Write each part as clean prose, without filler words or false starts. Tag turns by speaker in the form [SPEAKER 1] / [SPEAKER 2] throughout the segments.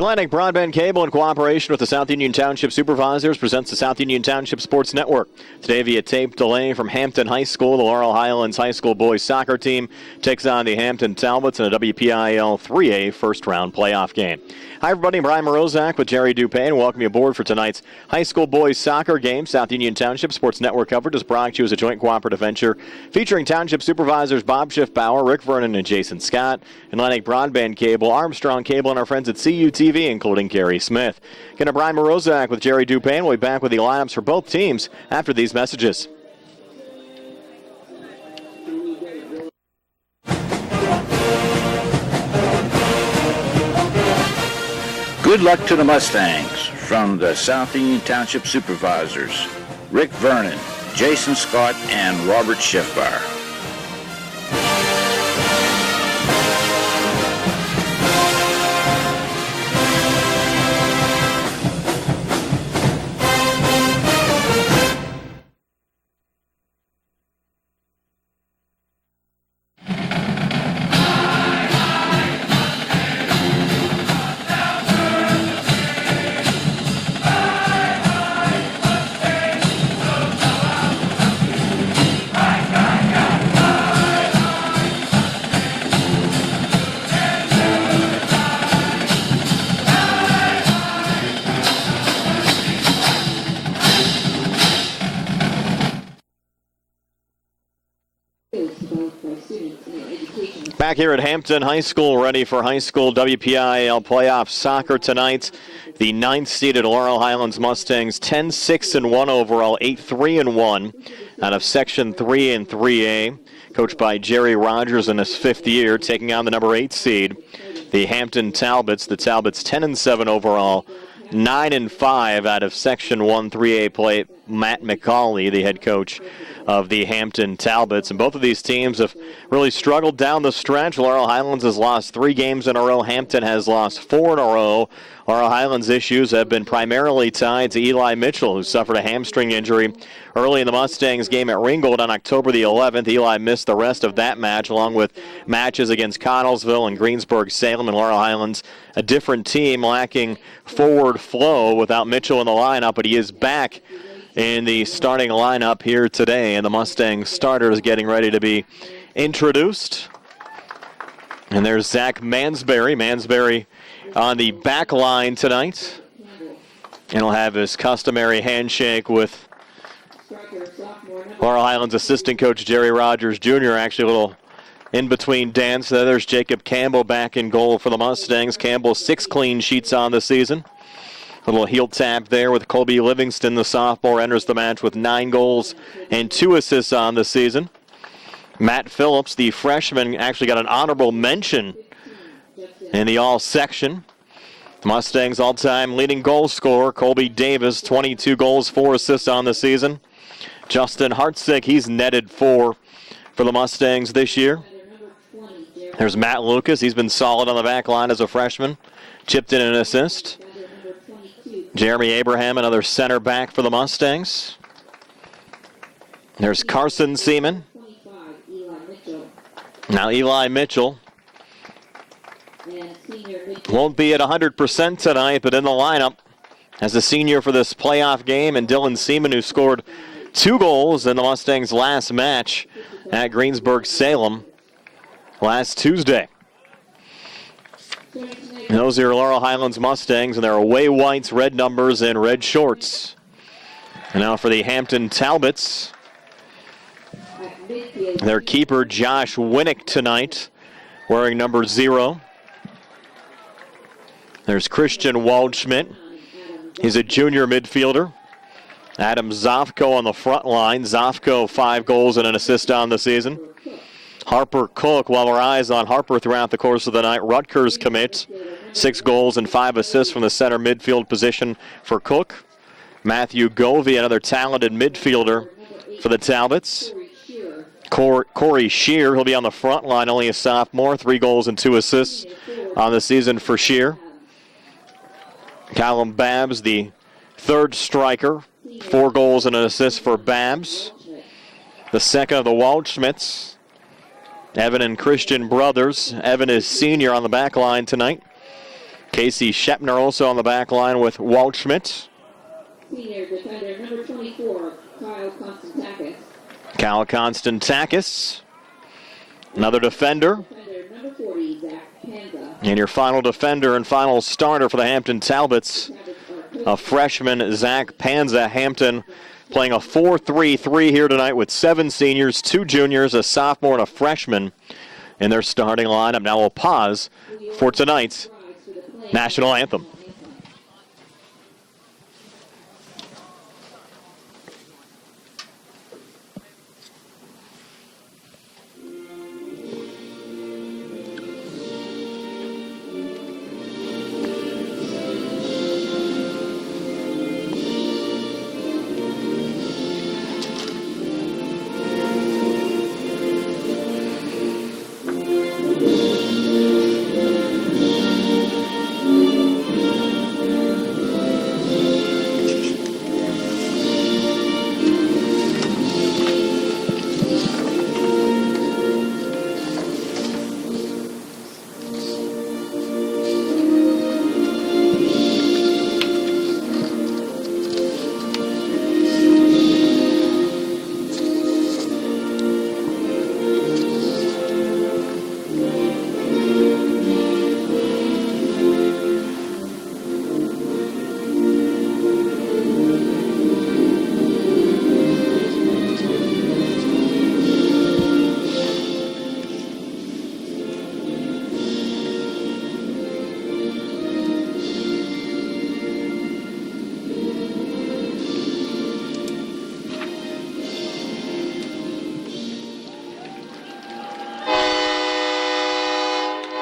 [SPEAKER 1] Atlantic Broadband Cable, in cooperation with the South Union Township Supervisors, presents the South Union Township Sports Network. Today via tape delay from Hampton High School, the Laurel Highlands High School boys soccer team takes on the Hampton Talbots in a WPIAL 3A first-round playoff game. Hi, everybody. Brian Morozak with Jerry Dupain. Welcome you aboard for tonight's high school boys soccer game. South Union Township Sports Network coverage is brought to you as a joint cooperative venture featuring Township Supervisors Bob Schiffbauer, Rick Vernon, and Jason Scott, Atlantic Broadband Cable, Armstrong Cable, and our friends at CUTV, including Gary Smith. Again, Brian Morozak with Jerry Dupain. We'll be back with the lineups for both teams after these messages.
[SPEAKER 2] Good luck to the Mustangs from the South Union Township Supervisors, Rick Vernon, Jason Scott, and Robert Schiffbauer.
[SPEAKER 1] Back here at Hampton High School, ready for high school WPIAL playoff soccer tonight. The 9th-seeded Laurel Highlands Mustangs, 10-6-1 overall, 8-3-1 out of Section 3 and 3A. Coached by Jerry Rogers in his 5th year, taking on the number 8 seed, the Hampton Talbots. The Talbots 10-7 overall, 9-5 out of Section 1 3A play. Matt McCauley, the head coach of the Hampton Talbots. And both of these teams have really struggled down the stretch. Laurel Highlands has lost 3 games in a row. Hampton has lost 4 in a row. Laurel Highlands' issues have been primarily tied to Eli Mitchell, who suffered a hamstring injury early in the Mustangs game at Ringgold on October the 11th. Eli missed the rest of that match, along with matches against Connellsville and Greensburg-Salem. And Laurel Highlands, a different team, lacking forward flow without Mitchell in the lineup, but he is back in the starting lineup here today, and the Mustangs starter is getting ready to be introduced. And there's Zach Mansberry. Mansberry on the back line tonight. And he'll have his customary handshake with Laurel Highlands assistant coach Jerry Rogers Jr. Actually, a little in-between dance there. There's Jacob Campbell back in goal for the Mustangs. Campbell 6 clean sheets on the season. A little heel tap there with Colby Livingston. The sophomore enters the match with 9 goals and 2 assists on the season. Matt Phillips, the freshman, actually got an honorable mention in the all-section. Mustangs all-time leading goal scorer, Colby Davis, 22 goals, 4 assists on the season. Justin Hartzick, he's netted 4 for the Mustangs this year. There's Matt Lucas. He's been solid on the back line as a freshman. Chipped in an assist. Jeremy Abraham, another center back for the Mustangs. There's Carson Seaman. Now Eli Mitchell won't be at 100% tonight, but in the lineup as a senior for this playoff game. And Dylan Seaman, who scored 2 goals in the Mustangs' last match at Greensburg-Salem last Tuesday. And those are your Laurel Highlands Mustangs, and their away whites, red numbers, and red shorts. And now for the Hampton Talbots. Their keeper, Josh Winnick, tonight, wearing number 0. There's Christian Waldschmidt. He's a junior midfielder. Adam Zofko on the front line. Zofko, 5 goals and an assist on the season. Harper Cook, while our eyes on Harper throughout the course of the night, Rutgers commit 6 goals and 5 assists from the center midfield position for Cook. Matthew Govey, another talented midfielder for the Talbots. Corey Shear, he'll be on the front line, only a sophomore, 3 goals and 2 assists on the season for Shear. Callum Babbs, the third striker, 4 goals and an assist for Babbs. The second of the Waldschmidts. Evan and Christian brothers. Evan is senior on the back line tonight. Casey Shepner also on the back line with Waldschmidt.
[SPEAKER 3] Senior defender number 24, Kyle Konstantakis.
[SPEAKER 1] Kyle Konstantakis. Another defender.
[SPEAKER 3] Defender number 40, Zach Panza.
[SPEAKER 1] And your final defender and final starter for the Hampton Talbots, a freshman, Zach Panza. Hampton playing a 4-3-3 here tonight with 7 seniors, 2 juniors, a sophomore, and a freshman in their starting lineup. Now we'll pause for tonight's national anthem.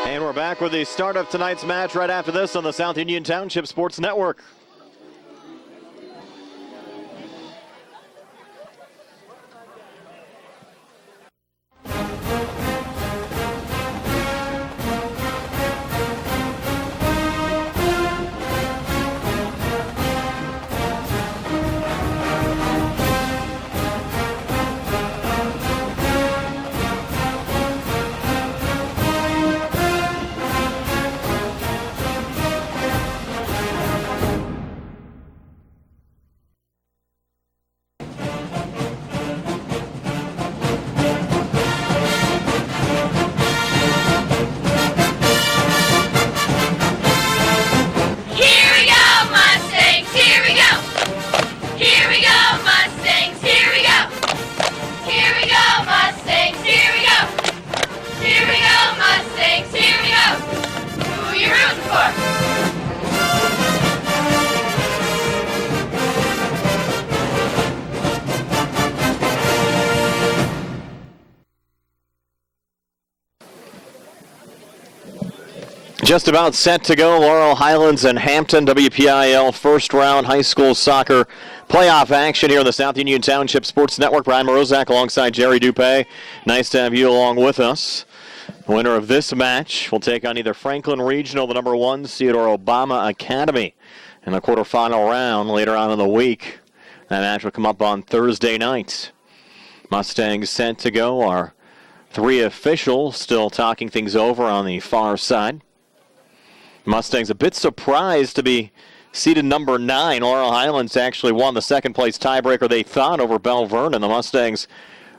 [SPEAKER 1] And we're back with the start of tonight's match right after this on the South Union Township Sports Network. Just about set to go. Laurel Highlands and Hampton, WPIAL first round high school soccer playoff action here on the South Union Township Sports Network. Brian Morozak alongside Jerry Dupay. Nice to have you along with us. The winner of this match will take on either Franklin Regional, the number 1 seed, or Obama Academy in the quarterfinal round later on in the week. That match will come up on Thursday night. Mustangs set to go. Our 3 officials still talking things over on the far side. Mustangs a bit surprised to be seeded number 9. Laurel Highlands actually won the second place tiebreaker, they thought, over Bell Vernon. The Mustangs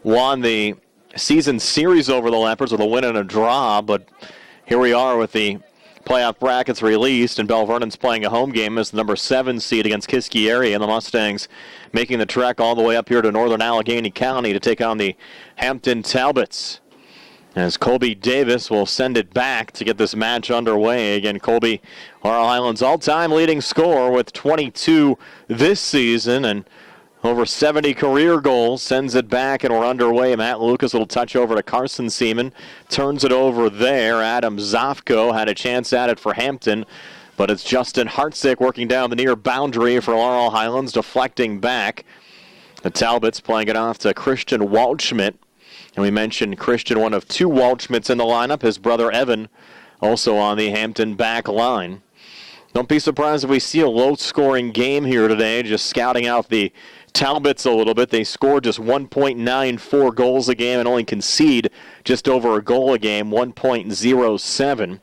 [SPEAKER 1] won the season series over the Leopards with a win and a draw, but here we are with the playoff brackets released, and Bell Vernon's playing a home game as the number 7 seed against Kiski-Area, and the Mustangs making the trek all the way up here to northern Allegheny County to take on the Hampton Talbots. As Colby Davis will send it back to get this match underway. Again, Colby, Laurel Highlands' all-time leading scorer with 22 this season and over 70 career goals, sends it back, and we're underway. Matt Lucas will touch over to Carson Seaman, turns it over there. Adam Zofko had a chance at it for Hampton, but it's Justin Hartzick working down the near boundary for Laurel Highlands, deflecting back. The Talbots playing it off to Christian Waldschmidt. And we mentioned Christian, one of 2 Waldschmidts in the lineup. His brother Evan also on the Hampton back line. Don't be surprised if we see a low-scoring game here today. Just scouting out the Talbots a little bit. They scored just 1.94 goals a game and only concede just over a goal a game, 1.07.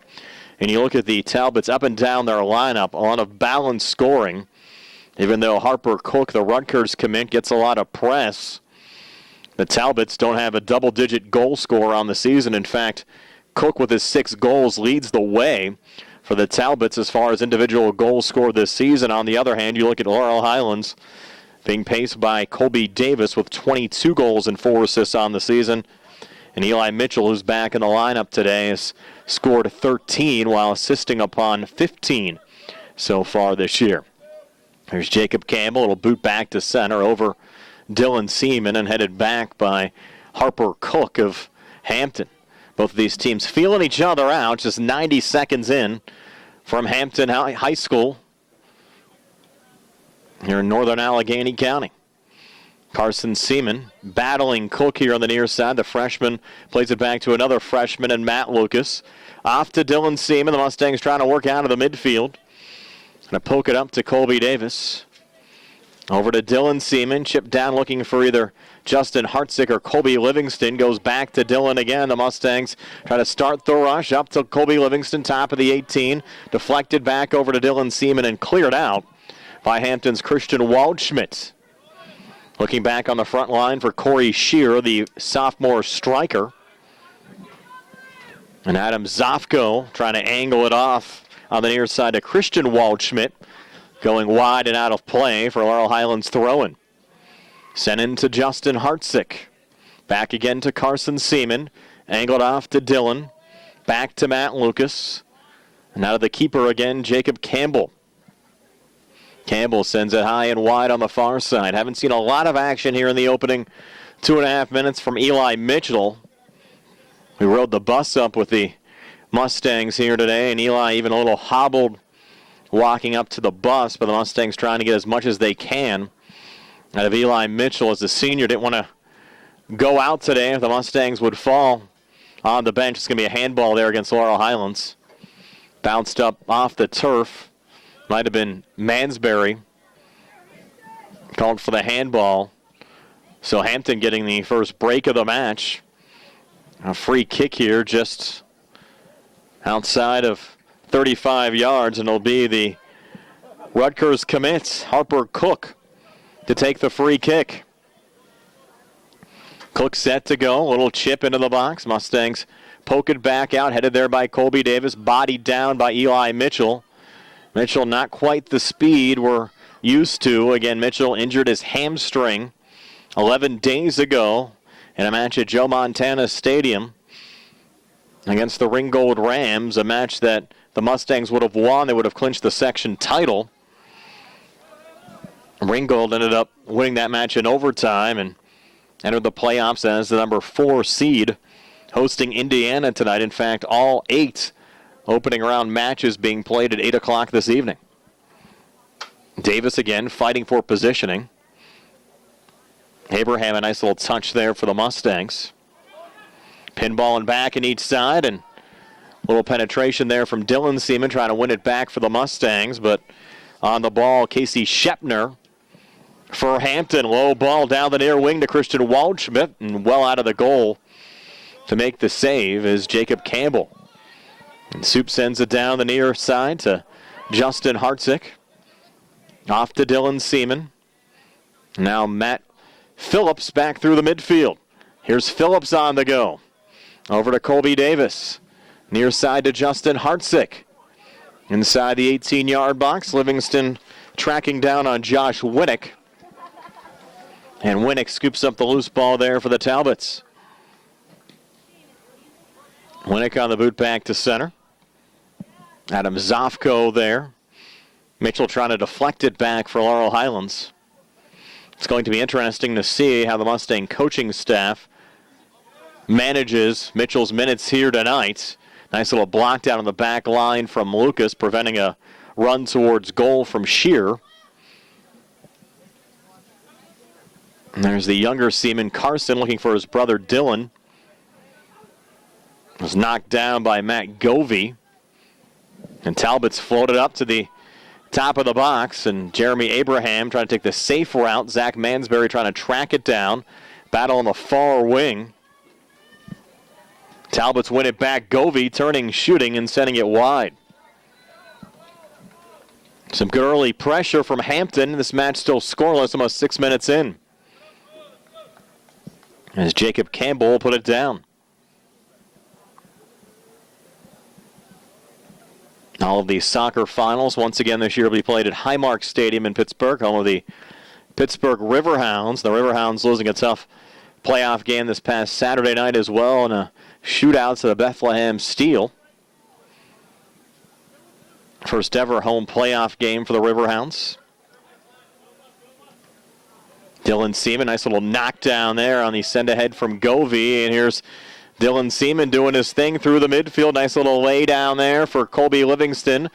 [SPEAKER 1] And you look at the Talbots up and down their lineup, a lot of balanced scoring. Even though Harper Cook, the Rutgers commit, gets a lot of press, the Talbots don't have a double-digit goal scorer on the season. In fact, Cook with his 6 goals leads the way for the Talbots as far as individual goals scored this season. On the other hand, you look at Laurel Highlands being paced by Colby Davis with 22 goals and 4 assists on the season. And Eli Mitchell, who's back in the lineup today, has scored 13 while assisting upon 15 so far this year. There's Jacob Campbell. It'll boot back to center over Dylan Seaman and headed back by Harper Cook of Hampton. Both of these teams feeling each other out just 90 seconds in from Hampton High School here in northern Allegheny County. Carson Seaman battling Cook here on the near side. The freshman plays it back to another freshman and Matt Lucas. Off to Dylan Seaman. The Mustangs trying to work out of the midfield. Going to poke it up to Colby Davis. Over to Dylan Seaman. Chip down looking for either Justin Hartzick or Colby Livingston. Goes back to Dylan again. The Mustangs try to start the rush up to Colby Livingston, top of the 18. Deflected back over to Dylan Seaman and cleared out by Hampton's Christian Waldschmidt. Looking back on the front line for Corey Shear, the sophomore striker. And Adam Zofko trying to angle it off on the near side to Christian Waldschmidt. Going wide and out of play for Laurel Highlands throwing. Sent in to Justin Hartzick. Back again to Carson Seaman. Angled off to Dylan. Back to Matt Lucas. And out of the keeper again, Jacob Campbell. Campbell sends it high and wide on the far side. Haven't seen a lot of action here in the opening 2.5 minutes from Eli Mitchell. We rode the bus up with the Mustangs here today, and Eli even a little hobbled walking up to the bus, but the Mustangs trying to get as much as they can out of Eli Mitchell as the senior didn't want to go out today. If the Mustangs would fall on the bench, it's going to be a handball there against Laurel Highlands. Bounced up off the turf. Might have been Mansberry. Called for the handball. So Hampton getting the first break of the match. A free kick here just outside of 35 yards, and it'll be the Rutgers commit, Harper Cook, to take the free kick. Cook set to go. A little chip into the box. Mustangs poke it back out. Headed there by Colby Davis. Bodied down by Eli Mitchell. Mitchell not quite the speed we're used to. Again, Mitchell injured his hamstring 11 days ago in a match at Joe Montana Stadium against the Ringgold Rams, a match that the Mustangs would have won. They would have clinched the section title. Ringgold ended up winning that match in overtime and entered the playoffs as the number 4 seed, hosting Indiana tonight. In fact, all 8 opening round matches being played at 8 o'clock this evening. Davis again fighting for positioning. Abraham, a nice little touch there for the Mustangs. Pinballing back in each side, and a little penetration there from Dylan Seaman trying to win it back for the Mustangs, but on the ball, Casey Shepner for Hampton. Low ball down the near wing to Christian Waldschmidt, and well out of the goal to make the save is Jacob Campbell. And Soup sends it down the near side to Justin Hartzick. Off to Dylan Seaman. Now Matt Phillips back through the midfield. Here's Phillips on the go. Over to Colby Davis. Near side to Justin Hartzick. Inside the 18-yard box, Livingston tracking down on Josh Winnick. And Winnick scoops up the loose ball there for the Talbots. Winnick on the boot back to center. Adam Zofko there. Mitchell trying to deflect it back for Laurel Highlands. It's going to be interesting to see how the Mustang coaching staff manages Mitchell's minutes here tonight. Nice little block down on the back line from Lucas, preventing a run towards goal from Shear. And there's the younger Seaman, Carson, looking for his brother Dylan. Was knocked down by Matt Govey. And Talbots floated up to the top of the box, and Jeremy Abraham trying to take the safe route. Zach Mansberry trying to track it down. Battle on the far wing. Talbots win it back. Govey turning, shooting, and sending it wide. Some good early pressure from Hampton. This match still scoreless, almost 6 minutes in. As Jacob Campbell put it down. All of these soccer finals, once again this year, will be played at Highmark Stadium in Pittsburgh, home of the Pittsburgh Riverhounds. The Riverhounds losing a tough playoff game this past Saturday night as well in a shootout to the Bethlehem Steel. First ever home playoff game for the Riverhounds. Dylan Seaman, nice little knockdown there on the send-ahead from Govey. And here's Dylan Seaman doing his thing through the midfield. Nice little lay down there for Colby Livingston.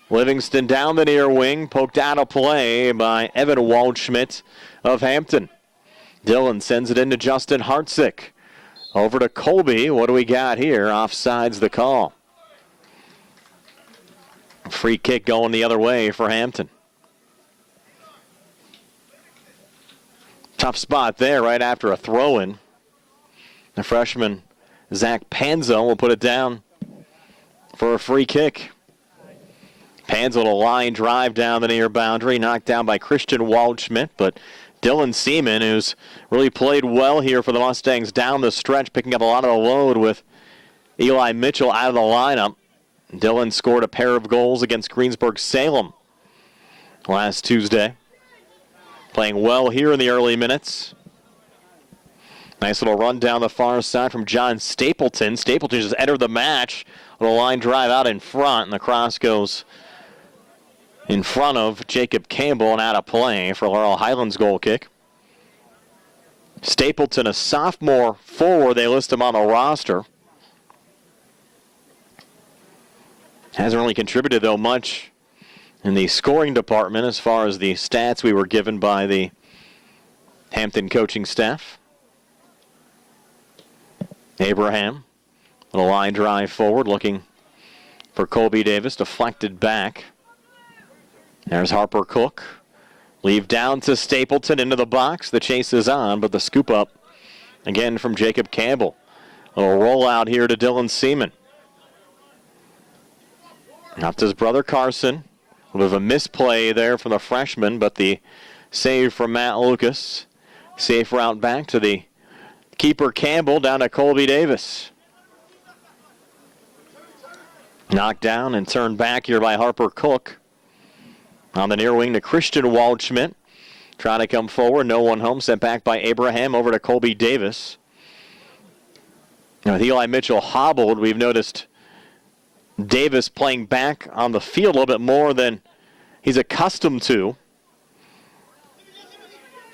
[SPEAKER 1] Livingston down the near wing, poked out of play by Evan Waldschmidt of Hampton. Dylan sends it into Justin Hartzick. Over to Colby. What do we got here? Offsides the call. Free kick going the other way for Hampton. Tough spot there right after a throw-in. The freshman, Zach Panzo, will put it down for a free kick. Panzo will line drive down the near boundary, knocked down by Christian Waldschmidt, but Dylan Seaman, who's really played well here for the Mustangs down the stretch, picking up a lot of the load with Eli Mitchell out of the lineup. Dylan scored a pair of goals against Greensburg-Salem last Tuesday. Playing well here in the early minutes. Nice little run down the far side from John Stapleton. Stapleton just entered the match. A little line drive out in front, and the cross goes in front of Jacob Campbell and out of play for Laurel Highlands goal kick. Stapleton, a sophomore forward. They list him on the roster. Hasn't really contributed, though, much in the scoring department as far as the stats we were given by the Hampton coaching staff. Abraham, little line drive forward, looking for Colby Davis, deflected back. There's Harper Cook. Leave down to Stapleton into the box. The chase is on, but the scoop up again from Jacob Campbell. A little rollout here to Dylan Seaman. Up to his brother Carson. A little bit of a misplay there from the freshman, but the save from Matt Lucas. Safe route back to the keeper Campbell, down to Colby Davis. Knocked down and turned back here by Harper Cook. On the near wing to Christian Waldschmidt. Trying to come forward, no one home. Sent back by Abraham over to Colby Davis. Now with Eli Mitchell hobbled, we've noticed Davis playing back on the field a little bit more than he's accustomed to.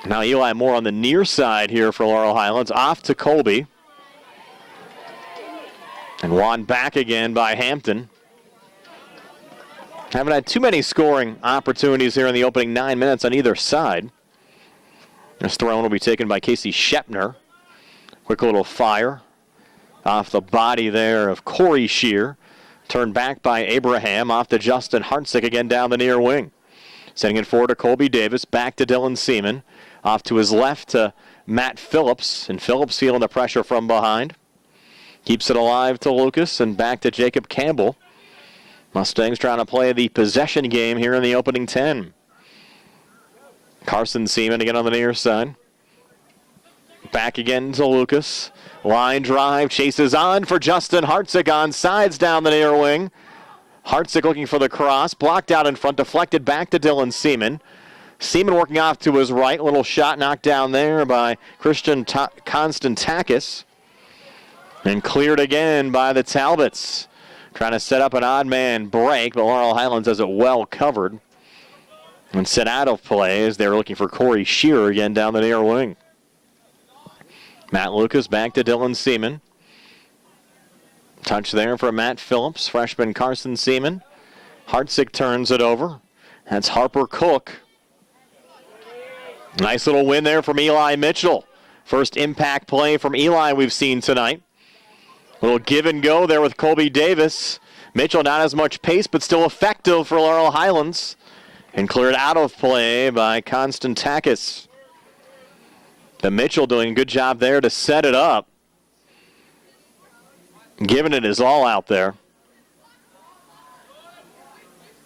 [SPEAKER 1] Now Eli more on the near side here for Laurel Highlands. Off to Colby. And won back again by Hampton. Haven't had too many scoring opportunities here in the opening 9 minutes on either side. This throw will be taken by Casey Shepner. Quick little fire off the body there of Corey Shear. Turned back by Abraham, off to Justin Hartzick again down the near wing. Sending it forward to Colby Davis, back to Dylan Seaman. Off to his left to Matt Phillips, and Phillips feeling the pressure from behind. Keeps it alive to Lucas, and back to Jacob Campbell. Mustangs trying to play the possession game here in the opening 10. Carson Seaman again on the near side. Back again to Lucas. Line drive, chases on for Justin Hartzick on sides down the near wing. Hartzick looking for the cross, blocked out in front, deflected back to Dylan Seaman. Seaman working off to his right, little shot knocked down there by Christian Konstantakis. And cleared again by the Talbots. Trying to set up an odd man break, but Laurel Highlands has it well covered. And set out of play as they were looking for Corey Shearer again down the near wing. Matt Lucas back to Dylan Seaman. Touch there for Matt Phillips, freshman Carson Seaman. Hartzick turns it over. That's Harper Cook. Nice little win there from Eli Mitchell. First impact play from Eli we've seen tonight. Little give and go there with Colby Davis. Mitchell not as much pace, but still effective for Laurel Highlands. And cleared out of play by Konstantakis. But Mitchell doing a good job there to set it up. giving it his all out there.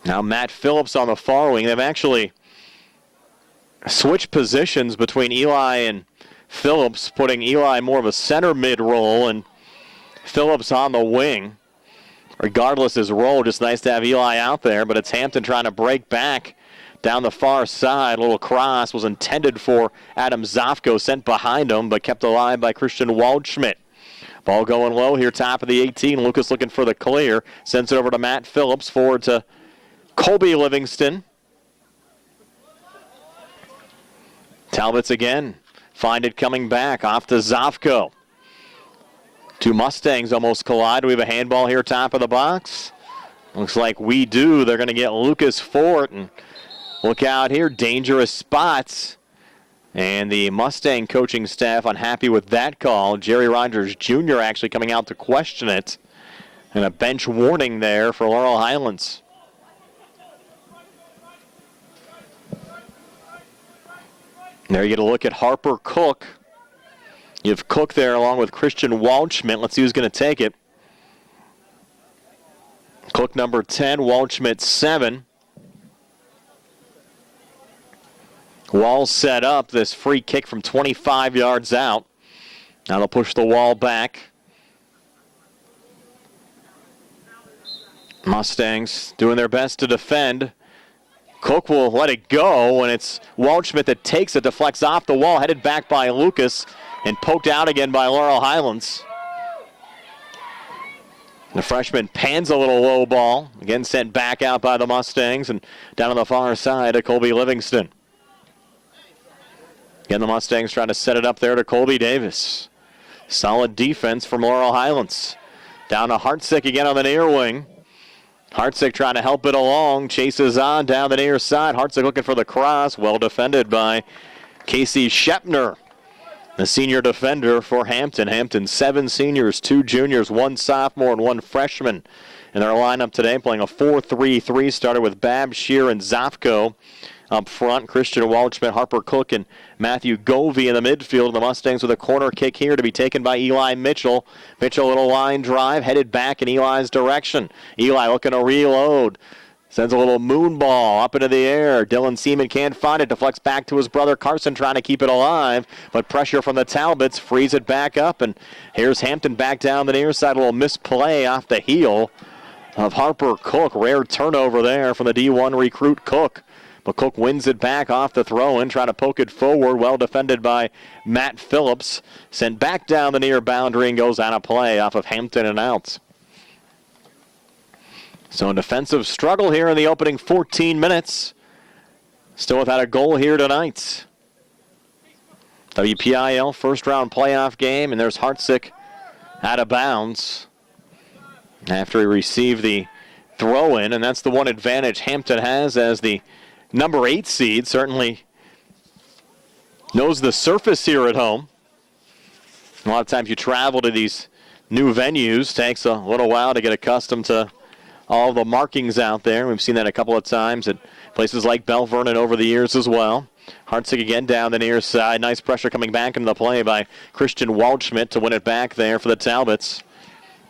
[SPEAKER 1] Now Matt Phillips on the far wing. They've actually switched positions between Eli and Phillips, putting Eli more of a center mid role and Phillips on the wing. Regardless his role, just nice to have Eli out there, but it's Hampton trying to break back down the far side. A little cross was intended for Adam Zofko, sent behind him, but kept alive by Christian Waldschmidt. Ball going low here, top of the 18. Lucas looking for the clear. Sends it over to Matt Phillips, forward to Colby Livingston. Talbots again. Find it coming back off to Zofko. Two Mustangs almost collide. We have a handball here, top of the box. Looks like we do. They're going to get Lucas Fort. And look out here, dangerous spots. And the Mustang coaching staff unhappy with that call. Jerry Rogers Jr. actually coming out to question it. And a bench warning there for Laurel Highlands. There you get a look at Harper Cook. You have Cook there along with Christian Waldschmidt. Let's see who's going to take it. Cook number 10, Waldschmidt 7. Wall set up, this free kick from 25 yards out. Now they'll push the wall back. Mustangs doing their best to defend. Cook will let it go, and it's Waldschmidt that takes it, deflects off the wall, headed back by Lucas, and poked out again by Laurel Highlands. The freshman pans a little low ball, again sent back out by the Mustangs, and down on the far side to Colby Livingston. Again, the Mustangs trying to set it up there to Colby Davis. Solid defense from Laurel Highlands. Down to Hartsick again on the near wing. Hartsick trying to help it along. Chases on down the near side. Hartsick looking for the cross. Well defended by Casey Shepner, the senior defender for Hampton. Hampton, 7 seniors, 2 juniors, 1 sophomore, and 1 freshman in their lineup today, playing a 4-3-3. Started with Babb, Shear, and Zofko up front. Christian Waldschmidt, Harper Cook, and Matthew Govey in the midfield. The Mustangs with a corner kick here to be taken by Eli Mitchell. Mitchell, a little line drive, headed back in Eli's direction. Eli looking to reload. Sends a little moon ball up into the air. Dylan Seaman can't find it. Deflects back to his brother Carson, trying to keep it alive. But pressure from the Talbots frees it back up. And here's Hampton back down the near side. A little misplay off the heel of Harper Cook. Rare turnover there from the D1 recruit Cook. But Cook wins it back off the throw-in, trying to poke it forward. Well defended by Matt Phillips. Sent back down the near boundary and goes out of play off of Hampton and out. So a defensive struggle here in the opening 14 minutes. Still without a goal here tonight. WPIAL first-round playoff game, and there's Hartsick out of bounds after he received the throw-in, and that's the one advantage Hampton has as the number 8 seed. Certainly knows the surface here at home. A lot of times you travel to these new venues. Takes a little while to get accustomed to all the markings out there. We've seen that a couple of times at places like Bell Vernon over the years as well. Hartsick again down the near side. Nice pressure coming back into the play by Christian Waldschmidt to win it back there for the Talbots.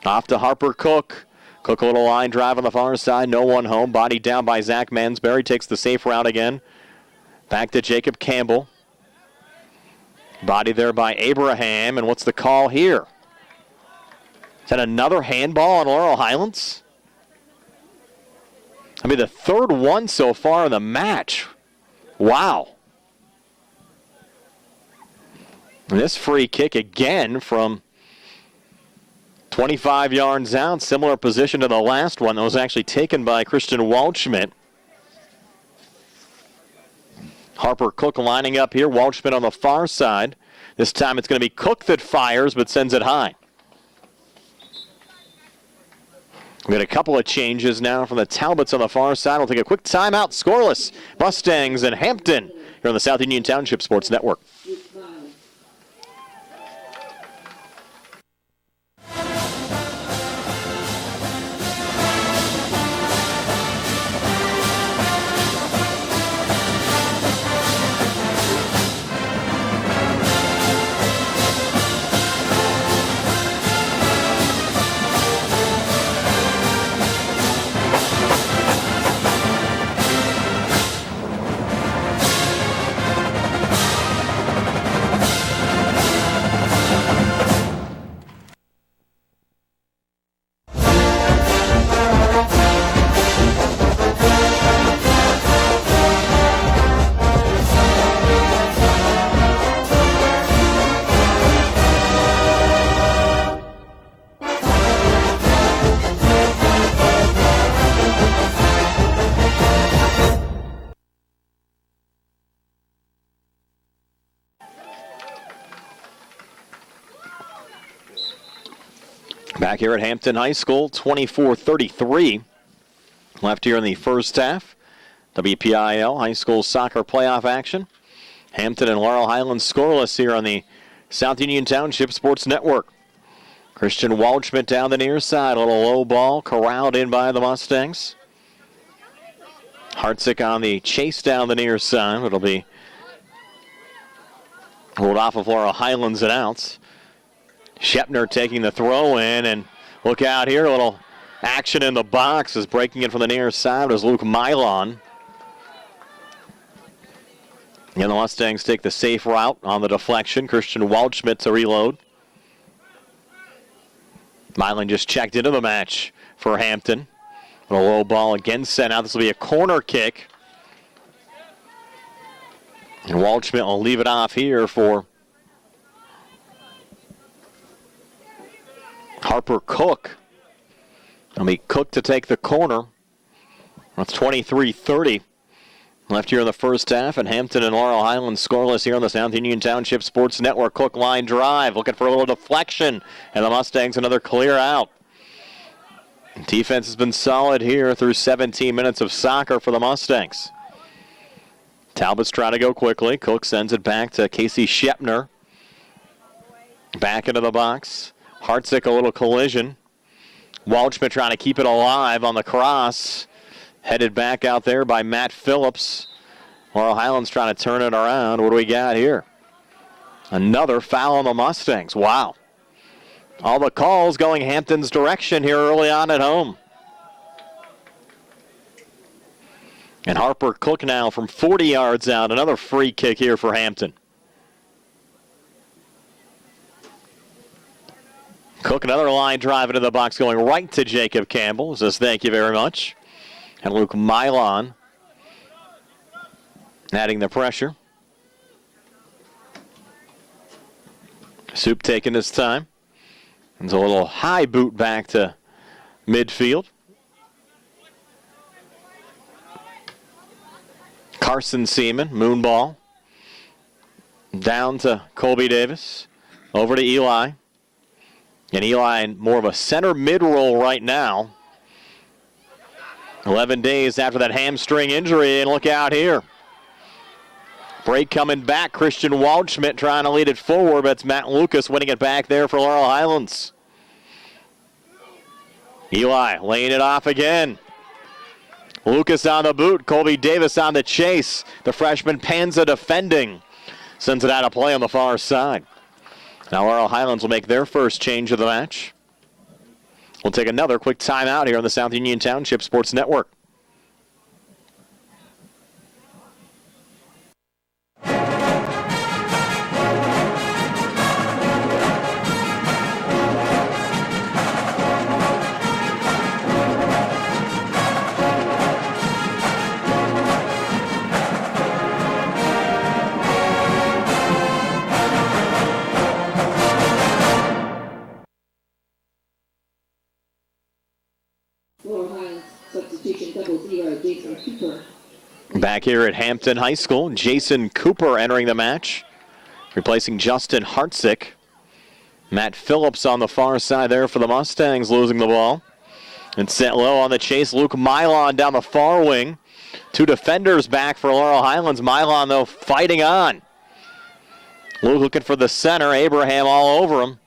[SPEAKER 1] Off to Harper Cook. Cook a little line drive on the far side. No one home. Bodied down by Zach Mansberry. Takes the safe route again. Back to Jacob Campbell. Bodied there by Abraham. And what's the call here? Is that another handball on Laurel Highlands? I mean, the third one so far in the match. Wow. And this free kick again from 25 yards out. Similar position to the last one that was actually taken by Christian Waldschmidt. Harper Cook lining up here. Waldschmidt on the far side. This time it's going to be Cook that fires but sends it high. We've got a couple of changes now from the Talbots on the far side. We'll take a quick timeout. Scoreless. Mustangs and Hampton here on the South Union Township Sports Network. Back here at Hampton High School, 24-33 left here in the first half. WPIAL High School Soccer Playoff action. Hampton and Laurel Highlands scoreless here on the South Union Township Sports Network. Christian Waldschmidt down the near side. A little low ball corralled in by the Mustangs. Hartzick on the chase down the near side. It'll be rolled off of Laurel Highlands and outs. Shepner taking the throw in, and look out here. A little action in the box as breaking it from the near side was Luke Milon. And the Mustangs take the safe route on the deflection. Christian Waldschmidt to reload. Milon just checked into the match for Hampton. A low ball again sent out. This will be a corner kick. And Waldschmidt will leave it off here for Harper Cook. It'll be Cook to take the corner. That's 23-30. Left here in the first half, and Hampton and Laurel Highlands scoreless here on the South Union Township Sports Network. Cook line drive, looking for a little deflection, and the Mustangs another clear out. Defense has been solid here through 17 minutes of soccer for the Mustangs. Talbots trying to go quickly. Cook sends it back to Casey Shepner. Back into the box. Hartzick a little collision. Waldschmidt trying to keep it alive on the cross. Headed back out there by Matt Phillips. Laurel Highlands trying to turn it around. What do we got here? Another foul on the Mustangs. Wow. All the calls going Hampton's direction here early on at home. And Harper Cook now from 40 yards out. Another free kick here for Hampton. Cook another line drive into the box going right to Jacob Campbell. Says thank you very much. And Luke Milon adding the pressure. Soup taking his time. It's a little high boot back to midfield. Carson Seaman, moon ball. Down to Colby Davis. Over to Eli. And Eli in more of a center mid role right now. 11 days after that hamstring injury, and look out here. Break coming back. Christian Waldschmidt trying to lead it forward, but it's Matt Lucas winning it back there for Laurel Highlands. Eli laying it off again. Lucas on the boot. Colby Davis on the chase. The freshman Panza defending. Sends it out of play on the far side. Now Laurel Highlands will make their first change of the match. We'll take another quick timeout here on the South Union Township Sports Network. Back here at Hampton High School, Jason Cooper entering the match, replacing Justin Hartzick. Matt Phillips on the far side there for the Mustangs, losing the ball. And sent low on the chase, Luke Milon down the far wing. Two defenders back for Laurel Highlands. Milon, though, fighting on. Luke looking for the center, Abraham all over him.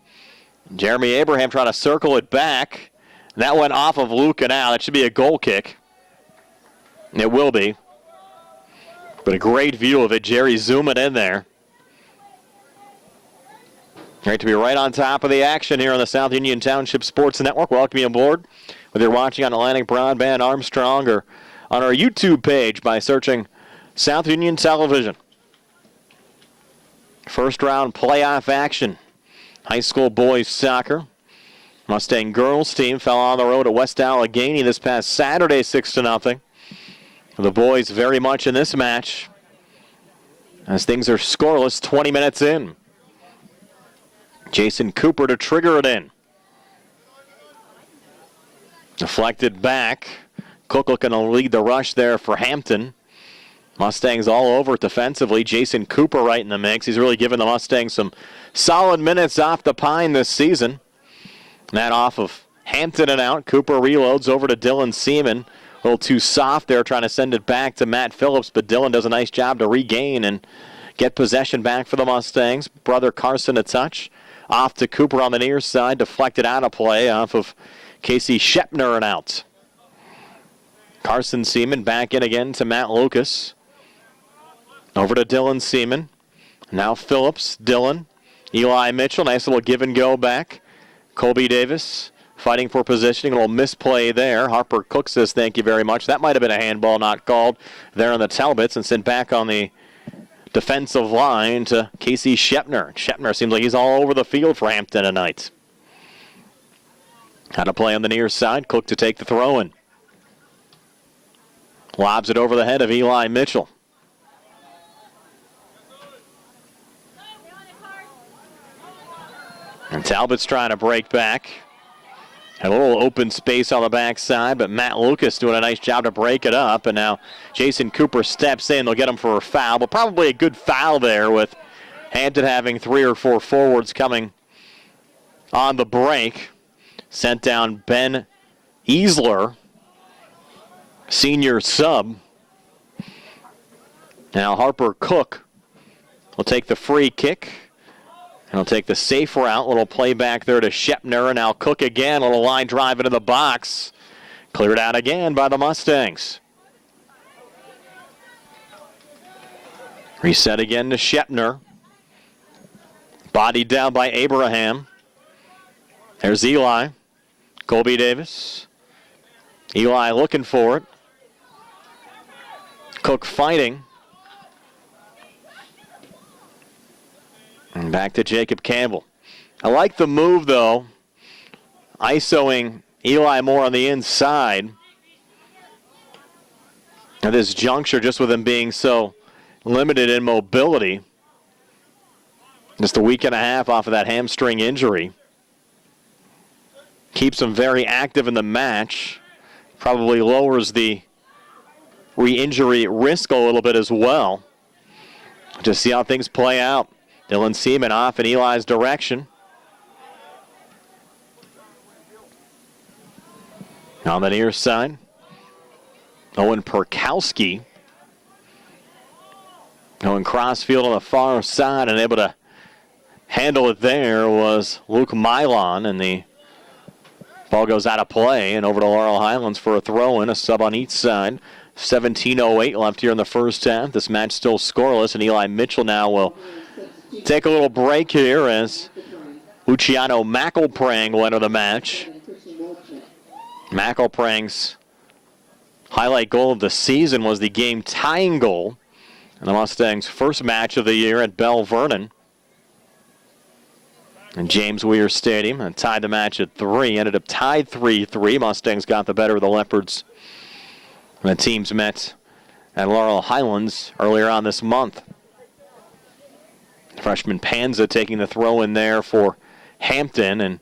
[SPEAKER 1] Jeremy Abraham trying to circle it back. That went off of Luke and out. That should be a goal kick. It will be. But a great view of it. Jerry zooming in there. Great to be right on top of the action here on the South Union Township Sports Network. Welcome you aboard, whether you're watching on Atlantic Broadband, Armstrong, or on our YouTube page by searching South Union Television. First round playoff action. High school boys soccer. Mustang girls team fell on the road at West Allegheny this past Saturday, 6-0. The boys very much in this match as things are scoreless 20 minutes in. Jason Cooper to trigger it in. Deflected back. Cook looking to lead the rush there for Hampton. Mustangs all over it defensively. Jason Cooper right in the mix. He's really given the Mustangs some solid minutes off the pine this season. That off of Hampton and out. Cooper reloads over to Dylan Seaman. A little too soft there, trying to send it back to Matt Phillips, but Dylan does a nice job to regain and get possession back for the Mustangs. Brother Carson a touch. Off to Cooper on the near side, deflected out of play off of Casey Shepner and out. Carson Seaman back in again to Matt Lucas. Over to Dylan Seaman. Now Phillips, Dylan, Eli Mitchell. Nice little give and go back. Colby Davis fighting for positioning. A little misplay there. Harper Cook says thank you very much. That might have been a handball not called there on the Talbots and sent back on the defensive line to Casey Shepner. Shepner seems like he's all over the field for Hampton tonight. How to play on the near side. Cook to take the throw in. Lobs it over the head of Eli Mitchell. And Talbot's trying to break back. Had a little open space on the backside, but Matt Lucas doing a nice job to break it up. And now Jason Cooper steps in. They'll get him for a foul, but probably a good foul there with Hampton having 3 or 4 forwards coming on the break. Sent down Ben Easler, senior sub. Now Harper Cook will take the free kick. And he'll take the safe route. Little play back there to Shepner. And now Cook again. Little line drive into the box. Cleared out again by the Mustangs. Reset again to Shepner. Bodied down by Abraham. There's Eli. Colby Davis. Eli looking for it. Cook fighting. And back to Jacob Campbell. I like the move, though. ISOing Eli more on the inside. At this juncture, just with him being so limited in mobility. Just a week and a half off of that hamstring injury. Keeps him very active in the match. Probably lowers the re-injury risk a little bit as well. Just see how things play out. Dylan Seaman off in Eli's direction. On the near side, Owen Perkowski. Going crossfield on the far side and able to handle it there was Luke Milon, and the ball goes out of play and over to Laurel Highlands for a throw-in, a sub on each side. 17:08 left here in the first half. This match still scoreless, and Eli Mitchell now will take a little break here as Luciano McElprang will enter the match. McElprang's highlight goal of the season was the game-tying goal in the Mustangs' first match of the year at Bell Vernon in James Weir Stadium, and tied the match at 3. Ended up tied 3-3. Mustangs got the better of the Leopards. And the teams met at Laurel Highlands earlier on this month. Freshman Panza taking the throw in there for Hampton, and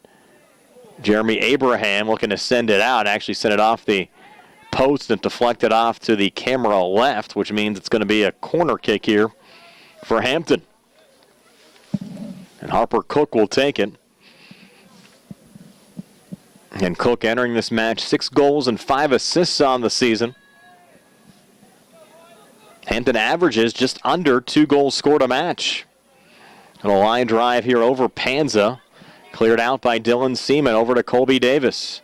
[SPEAKER 1] Jeremy Abraham looking to send it out. Actually sent it off the post and deflected off to the camera left, which means it's going to be a corner kick here for Hampton. And Harper Cook will take it. And Cook entering this match, 6 goals and 5 assists on the season. Hampton averages just under 2 goals scored a match. And a line drive here over Panza. Cleared out by Dylan Seaman over to Colby Davis.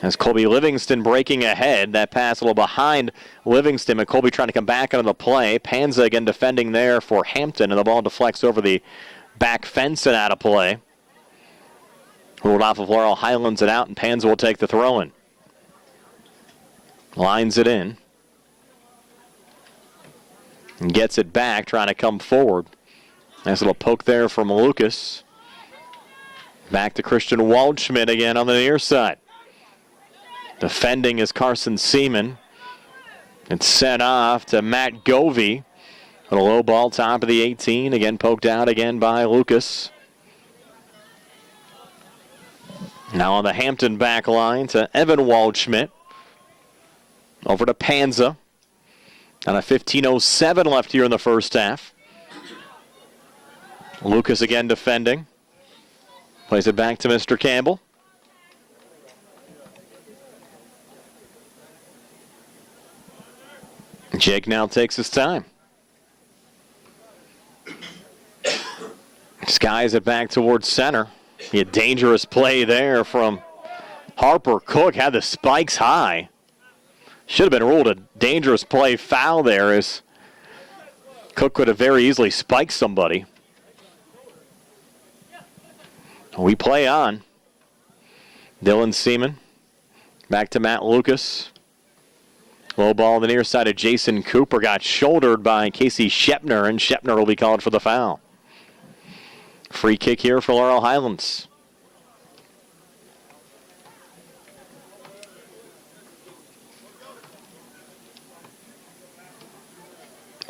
[SPEAKER 1] As Colby Livingston breaking ahead. That pass a little behind Livingston, and Colby trying to come back into the play. Panza again defending there for Hampton, and the ball deflects over the back fence and out of play. Ruled off of Laurel Highlands and out, and Panza will take the throw in. Lines it in. And gets it back, trying to come forward. Nice little poke there from Lucas. Back to Christian Waldschmidt again on the near side. Defending is Carson Seaman. It's sent off to Matt Govey. A low ball, top of the 18. Again poked out again by Lucas. Now on the Hampton back line to Evan Waldschmidt. Over to Panza. And a 15:07 left here in the first half. Lucas again defending. Plays it back to Mr. Campbell. Jake now takes his time. Skies it back towards center. A dangerous play there from Harper. Cook had the spikes high. Should have been ruled a dangerous play foul there, as Cook could have very easily spiked somebody. We play on. Dylan Seaman back to Matt Lucas. Low ball on the near side of Jason Cooper. Got shouldered by Casey Shepner, and Shepner will be called for the foul. Free kick here for Laurel Highlands.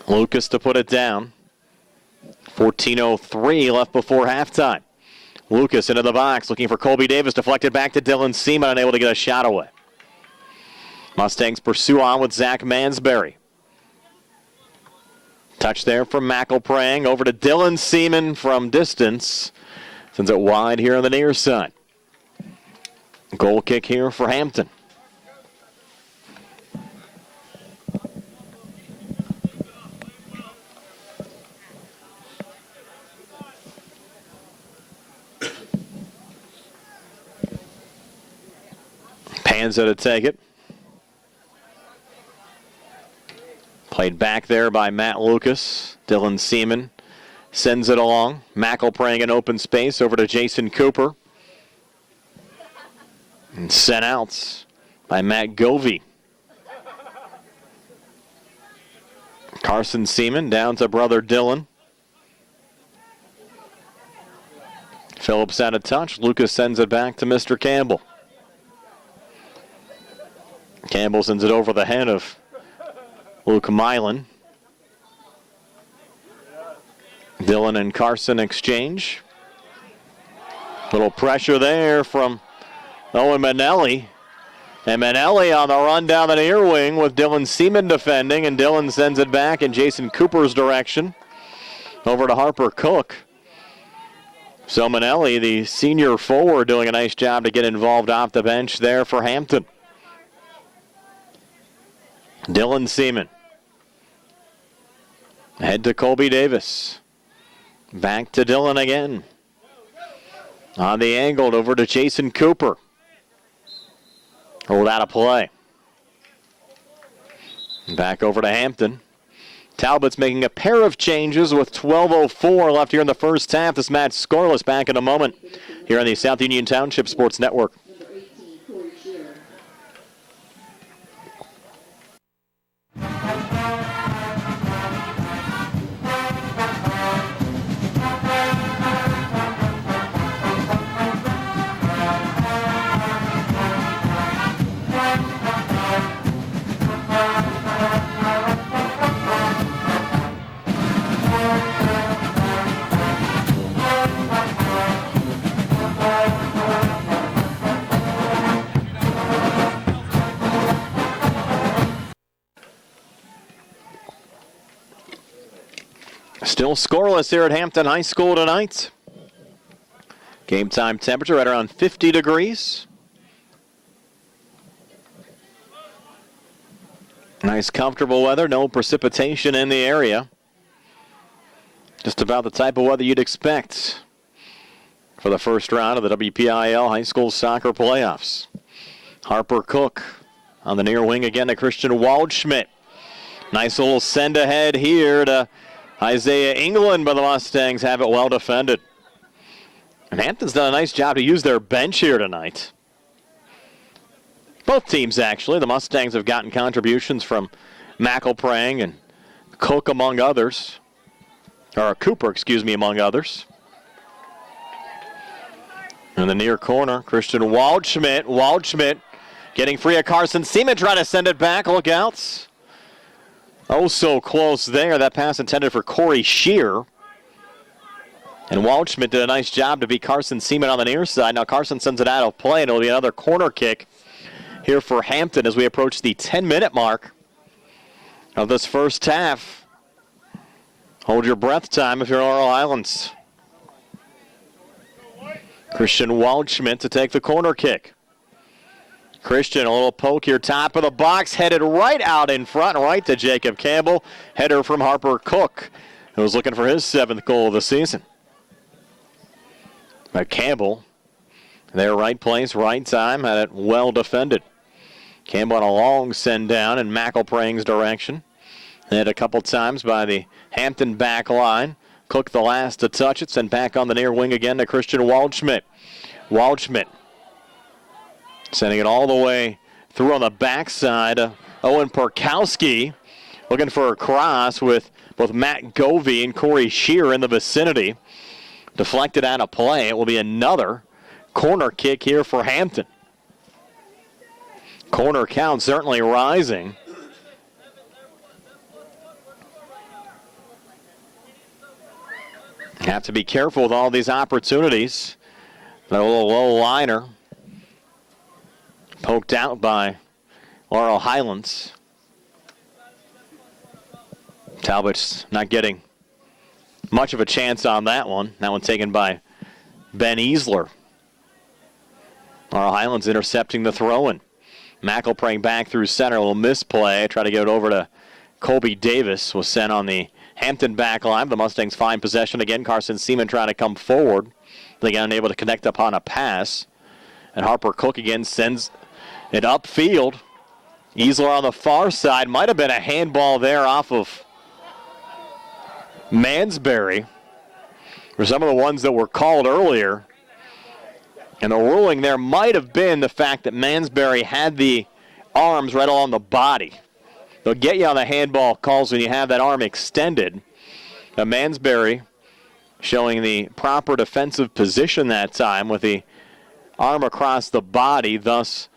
[SPEAKER 1] Lucas to put it down. 14:03 left before halftime. Lucas into the box, looking for Colby Davis. Deflected back to Dylan Seaman, unable to get a shot away. Mustangs pursue on with Zach Mansberry. Touch there from McElprang. Over to Dylan Seaman from distance. Sends it wide here on the near side. Goal kick here for Hampton. Panza to take it. Played back there by Matt Lucas. Dylan Seaman sends it along. McElprang in open space over to Jason Cooper. And sent out by Matt Govey. Carson Seaman down to brother Dylan. Phillips out of touch. Lucas sends it back to Mr. Campbell. Campbell sends it over the head of Luke Milan. Dylan and Carson exchange. Little pressure there from Owen Manelli. And Manelli on the run down the near wing with Dylan Seaman defending. And Dylan sends it back in Jason Cooper's direction. Over to Harper Cook. So Manelli, the senior forward, doing a nice job to get involved off the bench there for Hampton. Dylan Seaman. Head to Colby Davis. Back to Dylan again. On the angled over to Jason Cooper. Rolled out of play. Back over to Hampton. Talbots making a pair of changes with 12:04 left here in the first half. This match scoreless. Back in a moment here on the South Union Township Sports Network.
[SPEAKER 3] Number 18, Corey Shearer.
[SPEAKER 1] Still scoreless here at Hampton High School tonight. Game time temperature right around 50 degrees. Nice comfortable weather, no precipitation in the area. Just about the type of weather you'd expect for the first round of the WPIAL High School Soccer Playoffs. Harper Cook on the near wing again to Christian Waldschmidt. Nice little send ahead here to Isaiah England, but the Mustangs have it well defended. And Hampton's done a nice job to use their bench here tonight. Both teams, actually. The Mustangs have gotten contributions from McElprang and Cook, among others. Or Cooper, excuse me, among others. In the near corner, Christian Waldschmidt. Waldschmidt getting free of Carson Seaman, trying to send it back. Look out. Oh, so close there. That pass intended for Corey Shear. And Waldschmidt did a nice job to beat Carson Seaman on the near side. Now Carson sends it out of play, and it'll be another corner kick here for Hampton as we approach the 10-minute mark of this first half. Hold your breath time if you're Laurel Highlands. Christian Waldschmidt to take the corner kick. Christian, a little poke here, top of the box, headed right out in front, right to Jacob Campbell. Header from Harper Cook, who was looking for his 7th goal of the season. But Campbell, there, right place, right time, had it well defended. Campbell on a long send down in McElprang's direction. Hit a couple times by the Hampton back line. Cook the last to touch it, sent back on the near wing again to Christian Waldschmidt. Waldschmidt sending it all the way through on the backside. Owen Perkowski looking for a cross with both Matt Govey and Corey Shear in the vicinity. Deflected out of play. It will be another corner kick here for Hampton. Corner count certainly rising. Have to be careful with all these opportunities. That little low liner poked out by Laurel Highlands. Talbots not getting much of a chance on that one. That one taken by Ben Easler. Laurel Highlands intercepting the throw-in. McElprang back through center, a little misplay. Try to get it over to Colby Davis. Was sent on the Hampton back line. The Mustangs find possession again. Carson Seaman trying to come forward. They got unable to connect upon a pass. And Harper Cook again sends it upfield. Easler on the far side. Might have been a handball there off of Mansberry. For some of the ones that were called earlier. And the ruling there might have been the fact that Mansberry had the arms right along the body. They'll get you on the handball calls when you have that arm extended. Now Mansberry showing the proper defensive position that time with the arm across the body, thus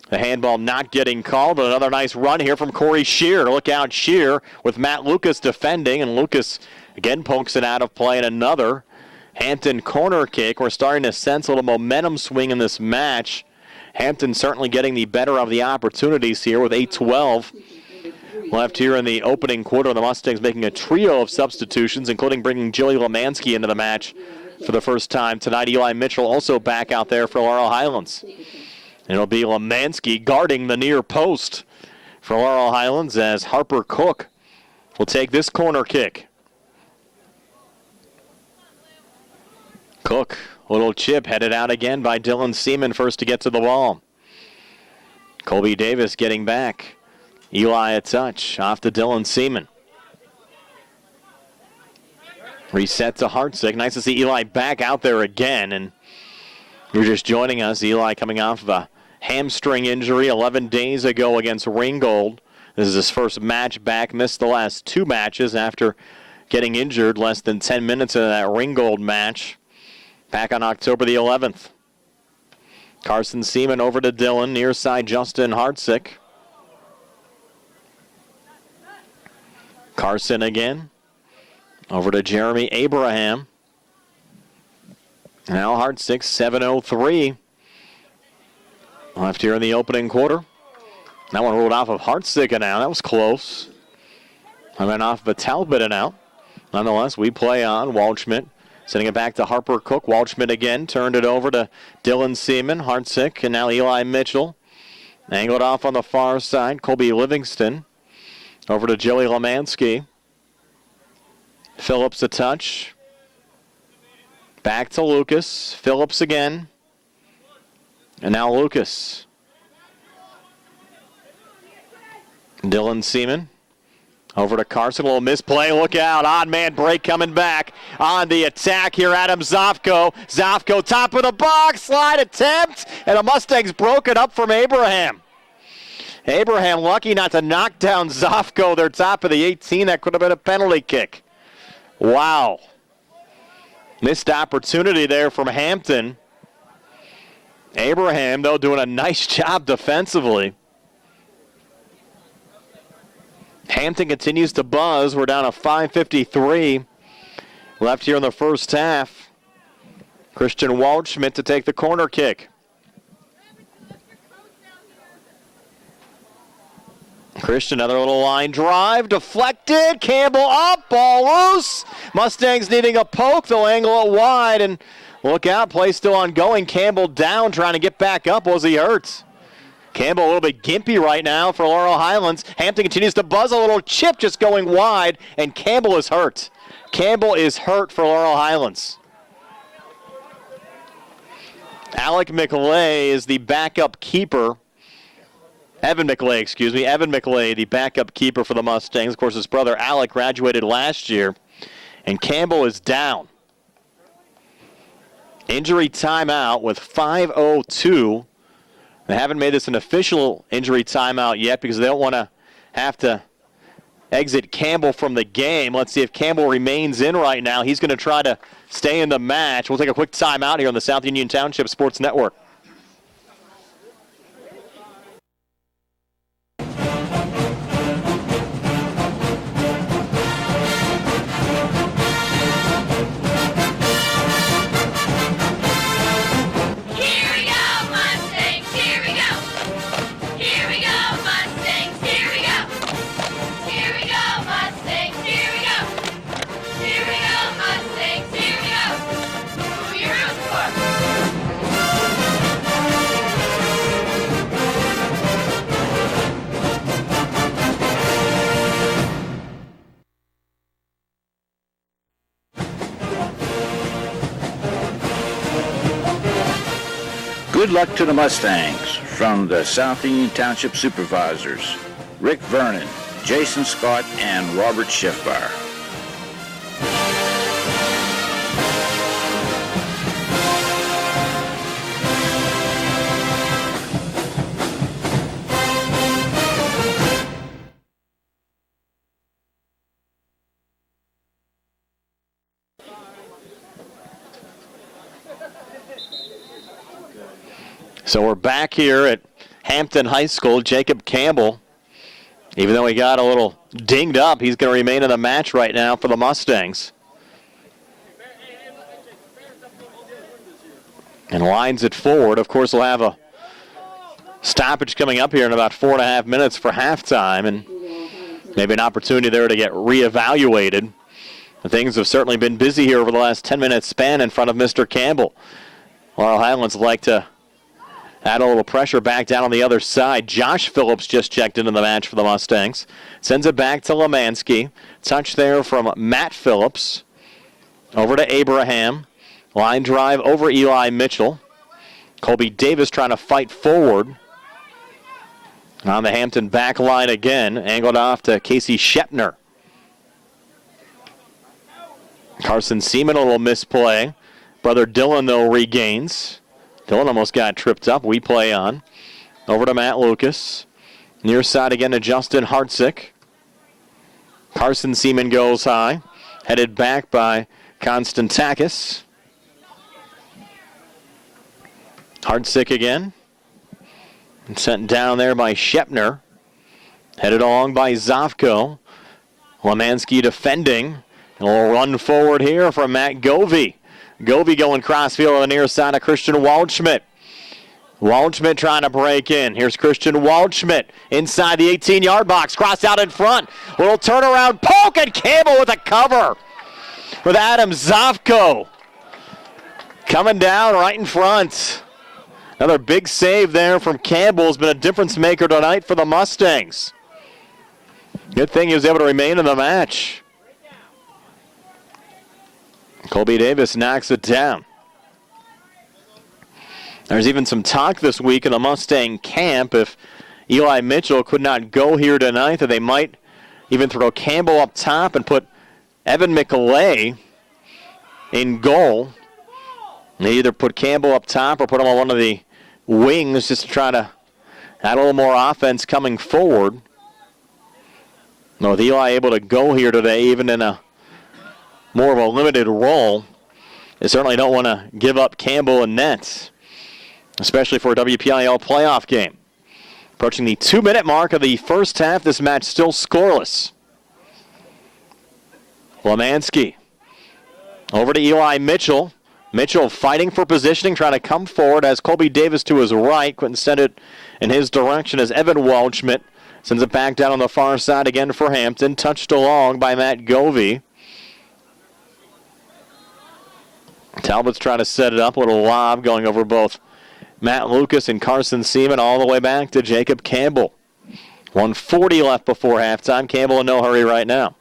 [SPEAKER 1] the handball not getting called. But another nice run here from Corey Shear. Look out, Shear with Matt Lucas defending, and Lucas again pokes it out of play, and another Hampton corner kick. We're starting to sense a little momentum swing in this match. Hampton certainly getting the better of the opportunities here with 8:12 left here in the opening quarter. The Mustangs making a trio of substitutions, including bringing Joey Lemansky into the match for the first time tonight. Eli Mitchell also back out there for Laurel Highlands. And it'll be Lemansky guarding the near post for Laurel Highlands as Harper Cook will take this corner kick. Cook, a little chip headed out again by Dylan Seaman, first to get to the ball. Colby Davis getting back. Eli a touch off to Dylan Seaman. Reset to Hartsick. Nice to see Eli back out there again. And you're just joining us. Eli coming off of a hamstring injury 11 days ago against Ringgold. This is his first match back. Missed the last 2 matches after getting injured less than 10 minutes into that Ringgold match. Back on October the 11th. Carson Seaman over to Dylan. Near side Justin Hartsick. Carson again. Over to Jeremy Abraham. Now Hartsick, 7:03 left here in the opening quarter. That one rolled off of Hartsick and out. That was close. I went off of a Talbot and out. Nonetheless, we play on. Waldschmidt sending it back to Harper Cook. Waldschmidt again turned it over to Dylan Seaman. Hartsick and now Eli Mitchell. Angled off on the far side. Colby Livingston over to Joey Lemansky. Phillips a touch. Back to Lucas. Phillips again. And now Lucas. Dylan Seaman. Over to Carson. A little misplay. Look out. Odd man break coming back. On the attack here, Adam Zofko. Zofko, top of the box. Slide attempt. And the Mustangs broke it up from Abraham. Abraham lucky not to knock down Zofko. They're top of the 18. That could have been a penalty kick. Wow. Missed opportunity there from Hampton. Abraham, though, doing a nice job defensively. Hampton continues to buzz. We're down to 5:53 left here in the first half. Christian Waldschmidt to take the corner kick. Christian, another little line drive, deflected, Campbell up, ball loose. Mustangs needing a poke, they'll angle it wide, and Look out, play still ongoing. Campbell down, trying to get back up. Was he hurt? Campbell a little bit gimpy right now for Laurel Highlands. Hampton continues to buzz a little chip just going wide, and Campbell is hurt. Campbell is hurt for Laurel Highlands. Alec McLay is the backup keeper. Evan McLay, the backup keeper for the Mustangs. Of course, his brother Alec graduated last year, and Campbell is down. Injury timeout with 5:02. They haven't made this an official injury timeout yet because they don't want to have to exit Campbell from the game. Let's see if Campbell remains in right now. He's going to try to stay in the match. We'll take a quick timeout here on the South Union Township Sports Network.
[SPEAKER 2] Good luck to the Mustangs from the South Union Township Supervisors, Rick Vernon, Jason Scott, and Robert Schiffbar.
[SPEAKER 1] So we're back here at Hampton High School. Jacob Campbell, even though he got a little dinged up, he's going to remain in the match right now for the Mustangs. And lines it forward. Of course, we'll have a stoppage coming up here in about 4.5 minutes for halftime, and maybe an opportunity there to get reevaluated. Things have certainly been busy here over the last 10-minute span in front of Mr. Campbell. Laurel Highlands would like to add a little pressure back down on the other side. Josh Phillips just checked into the match for the Mustangs. Sends it back to Lemansky. Touch there from Matt Phillips. Over to Abraham. Line drive over Eli Mitchell. Colby Davis trying to fight forward. On the Hampton back line again. Angled off to Casey Shepner. Carson Seaman, a little misplay. Brother Dylan, though, regains. Dylan almost got tripped up. We play on. Over to Matt Lucas. Near side again to Justin Hartzick. Carson Seaman goes high. Headed back by Konstantakis. Hartzick again. And sent down there by Shepner. Headed along by Zofko. Lemansky defending. A little run forward here from Matt Govey. Govey going crossfield on the near side of Christian Waldschmidt. Waldschmidt trying to break in. Here's Christian Waldschmidt inside the 18-yard box. Cross out in front. Little turnaround poke, and Campbell with a cover. With Adam Zofko coming down right in front. Another big save there from Campbell. Has been a difference maker tonight for the Mustangs. Good thing he was able to remain in the match. Colby Davis knocks it down. There's even some talk this week in the Mustang camp if Eli Mitchell could not go here tonight, that they might even throw Campbell up top and put Evan McLay in goal. They either put Campbell up top or put him on one of the wings just to try to add a little more offense coming forward. Now, with Eli able to go here today, even in a more of a limited role, they certainly don't want to give up Campbell and nets, especially for a WPIAL playoff game. Approaching the 2-minute mark of the first half, this match still scoreless. Lemansky over to Eli Mitchell. Mitchell fighting for positioning, trying to come forward as Colby Davis to his right. Couldn't send it in his direction as Evan Waldschmidt sends it back down on the far side again for Hampton. Touched along by Matt Govey. Talbots trying to set it up. A little lob going over both Matt Lucas and Carson Seaman all the way back to Jacob Campbell. 1:40 left before halftime. Campbell in no hurry right now.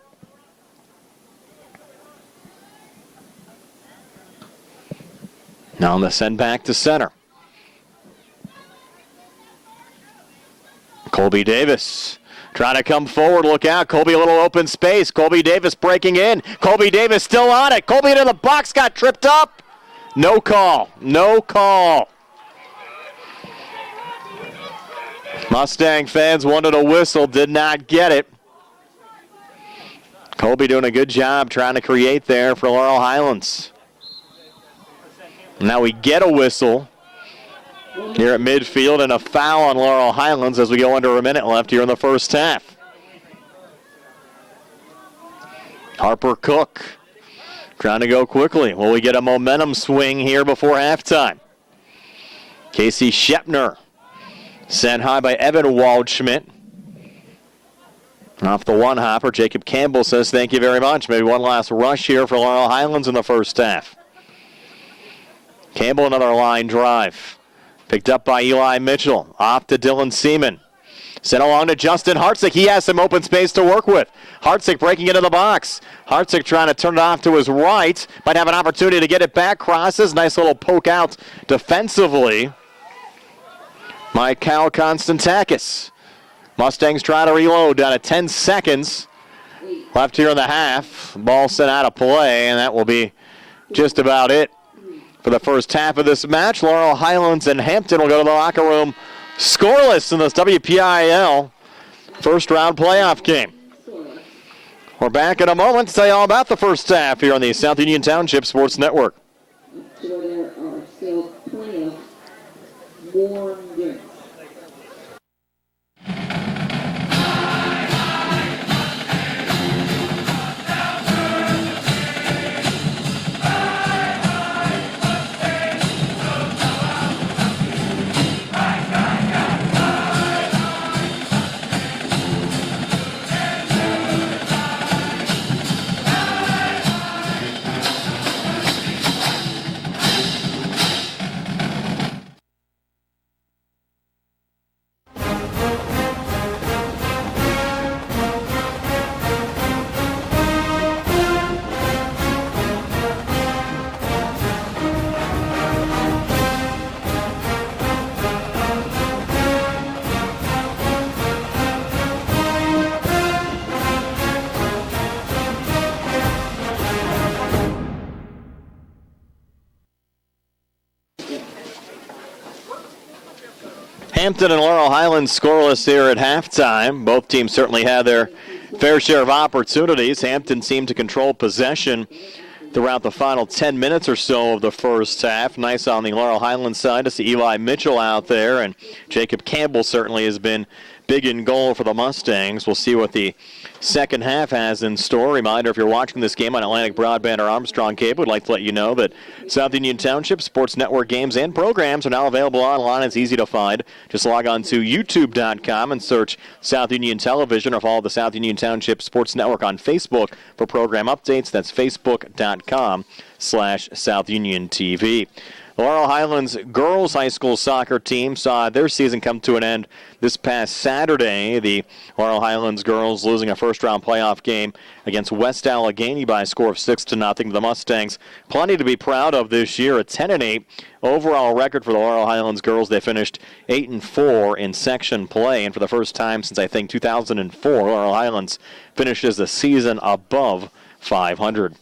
[SPEAKER 1] Now on the send back to center. Colby Davis trying to come forward. Look out. Colby a little open space. Colby Davis breaking in. Colby Davis still on it. Colby into the box. Got tripped up. No call. No call. Mustang fans wanted a whistle. Did not get it. Colby doing a good job trying to create there for Laurel Highlands. Now we get a whistle here at midfield and a foul on Laurel Highlands as we go under a minute left here in the first half. Harper Cook trying to go quickly. Will we get a momentum swing here before halftime? Casey Shepner sent high by Evan Waldschmidt. Off the one hopper, Jacob Campbell says thank you very much. Maybe one last rush here for Laurel Highlands in the first half. Campbell another line drive. Picked up by Eli Mitchell. Off to Dylan Seaman. Sent along to Justin Hartzik. He has some open space to work with. Hartzik breaking into the box. Hartzik trying to turn it off to his right. Might have an opportunity to get it back. Crosses. Nice little poke out defensively by Cal Konstantakis. Mustangs try to reload down to 10 seconds left here in the half. Ball sent out of play, and that will be just about it for the first half of this match. Laurel Highlands and Hampton will go to the locker room scoreless in this WPIAL first round playoff game. We're back in a moment to tell you all about the first half here on the South Union Township Sports Network.
[SPEAKER 3] There are still plenty of warm drinks.
[SPEAKER 1] Hampton and Laurel Highlands scoreless here at halftime. Both teams certainly had their fair share of opportunities. Hampton seemed to control possession throughout the final 10 minutes or so of the first half. Nice on the Laurel Highlands side to see Eli Mitchell out there, and Jacob Campbell certainly has been big in goal for the Mustangs. We'll see what the second half has in store. Reminder, if you're watching this game on Atlantic Broadband or Armstrong Cable, we'd like to let you know that South Union Township Sports Network games and programs are now available online. It's easy to find. Just log on to youtube.com and search South Union Television, or follow the South Union Township Sports Network on Facebook for program updates. That's facebook.com/South Union TV. Laurel Highlands girls high school soccer team saw their season come to an end this past Saturday. The Laurel Highlands girls losing a first-round playoff game against West Allegheny by a score of 6-0. The Mustangs, plenty to be proud of this year. A 10-8 overall record for the Laurel Highlands girls. They finished 8-4 in section play, and for the first time since I think 2004, Laurel Highlands finishes the season above 500.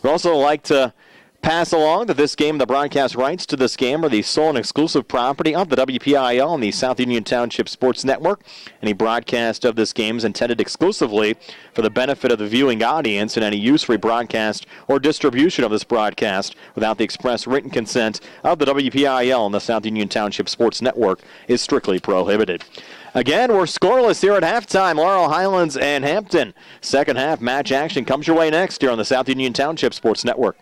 [SPEAKER 1] We'd also like to pass along that this game, the broadcast rights to this game are the sole and exclusive property of the WPIAL and the South Union Township Sports Network. Any broadcast of this game is intended exclusively for the benefit of the viewing audience, and any use, rebroadcast, or distribution of this broadcast without the express written consent of the WPIAL and the South Union Township Sports Network is strictly prohibited. Again, we're scoreless here at halftime. Laurel Highlands and Hampton. Second half match action comes your way next here on the South Union Township Sports Network.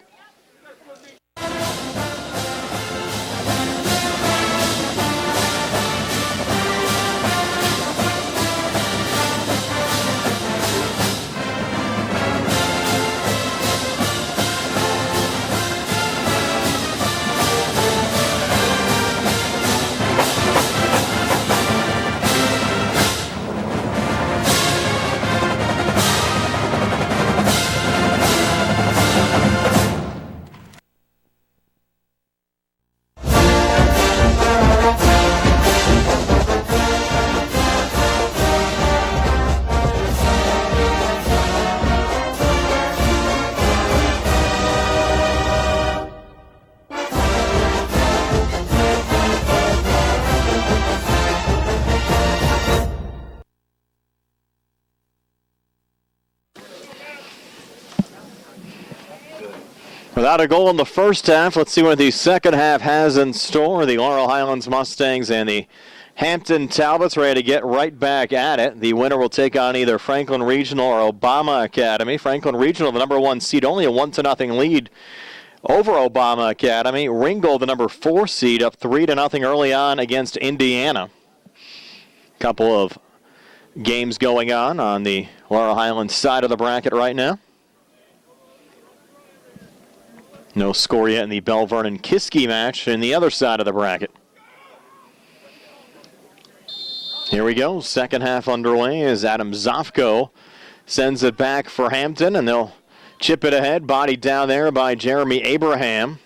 [SPEAKER 1] Without a goal in the first half, let's see what the second half has in store. The Laurel Highlands Mustangs and the Hampton Talbots ready to get right back at it. The winner will take on either Franklin Regional or Obama Academy. Franklin Regional, the number 1 seed, only a 1-0 lead over Obama Academy. Ringgold, the number 4 seed, up 3-0 early on against Indiana. Couple of games going on the Laurel Highlands side of the bracket right now. No score yet in the Bell Vernon-Kiski match in the other side of the bracket. Here we go. Second half underway as Adam Zofko sends it back for Hampton, and they'll chip it ahead. Body down there by Jeremy Abraham.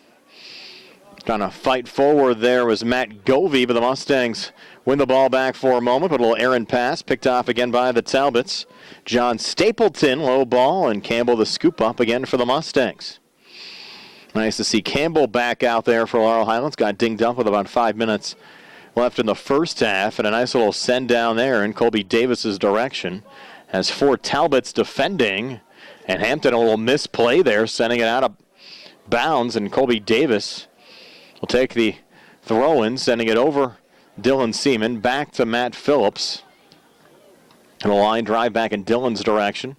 [SPEAKER 1] Trying to fight forward there was Matt Govey, but the Mustangs win the ball back for a moment. But a little errant pass picked off again by the Talbots. John Stapleton, low ball, and Campbell the scoop up again for the Mustangs. Nice to see Campbell back out there for Laurel Highlands. Got dinged up with about 5 minutes left in the first half, and a nice little send down there in Colby Davis's direction. Has 4 Talbots defending, and Hampton a little misplay there, sending it out of bounds, and Colby Davis will take the throw-in, sending it over Dylan Seaman, back to Matt Phillips. And a line drive back in Dylan's direction.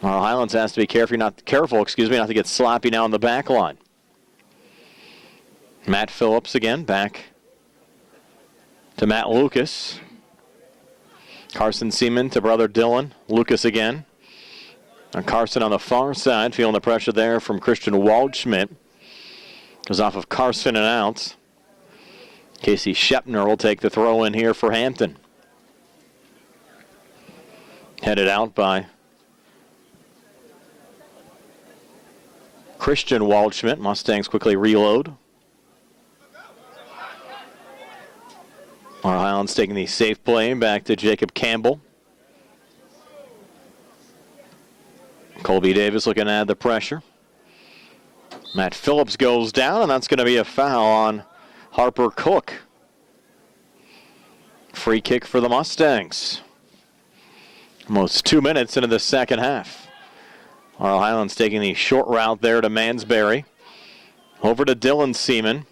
[SPEAKER 1] Laurel Highlands has to be careful not to get sloppy now on the back line. Matt Phillips again, back to Matt Lucas. Carson Seaman to brother Dylan. Lucas again. And Carson on the far side, feeling the pressure there from Christian Waldschmidt. Goes off of Carson and out. Casey Shepner will take the throw in here for Hampton. Headed out by Christian Waldschmidt. Mustangs quickly reload. Laurel Highlands taking the safe play back to Jacob Campbell. Colby Davis looking to add the pressure. Matt Phillips goes down, and that's going to be a foul on Harper Cook. Free kick for the Mustangs. Almost 2 minutes into the second half. Laurel Highlands taking the short route there to Mansbury. Over to Dylan Seaman.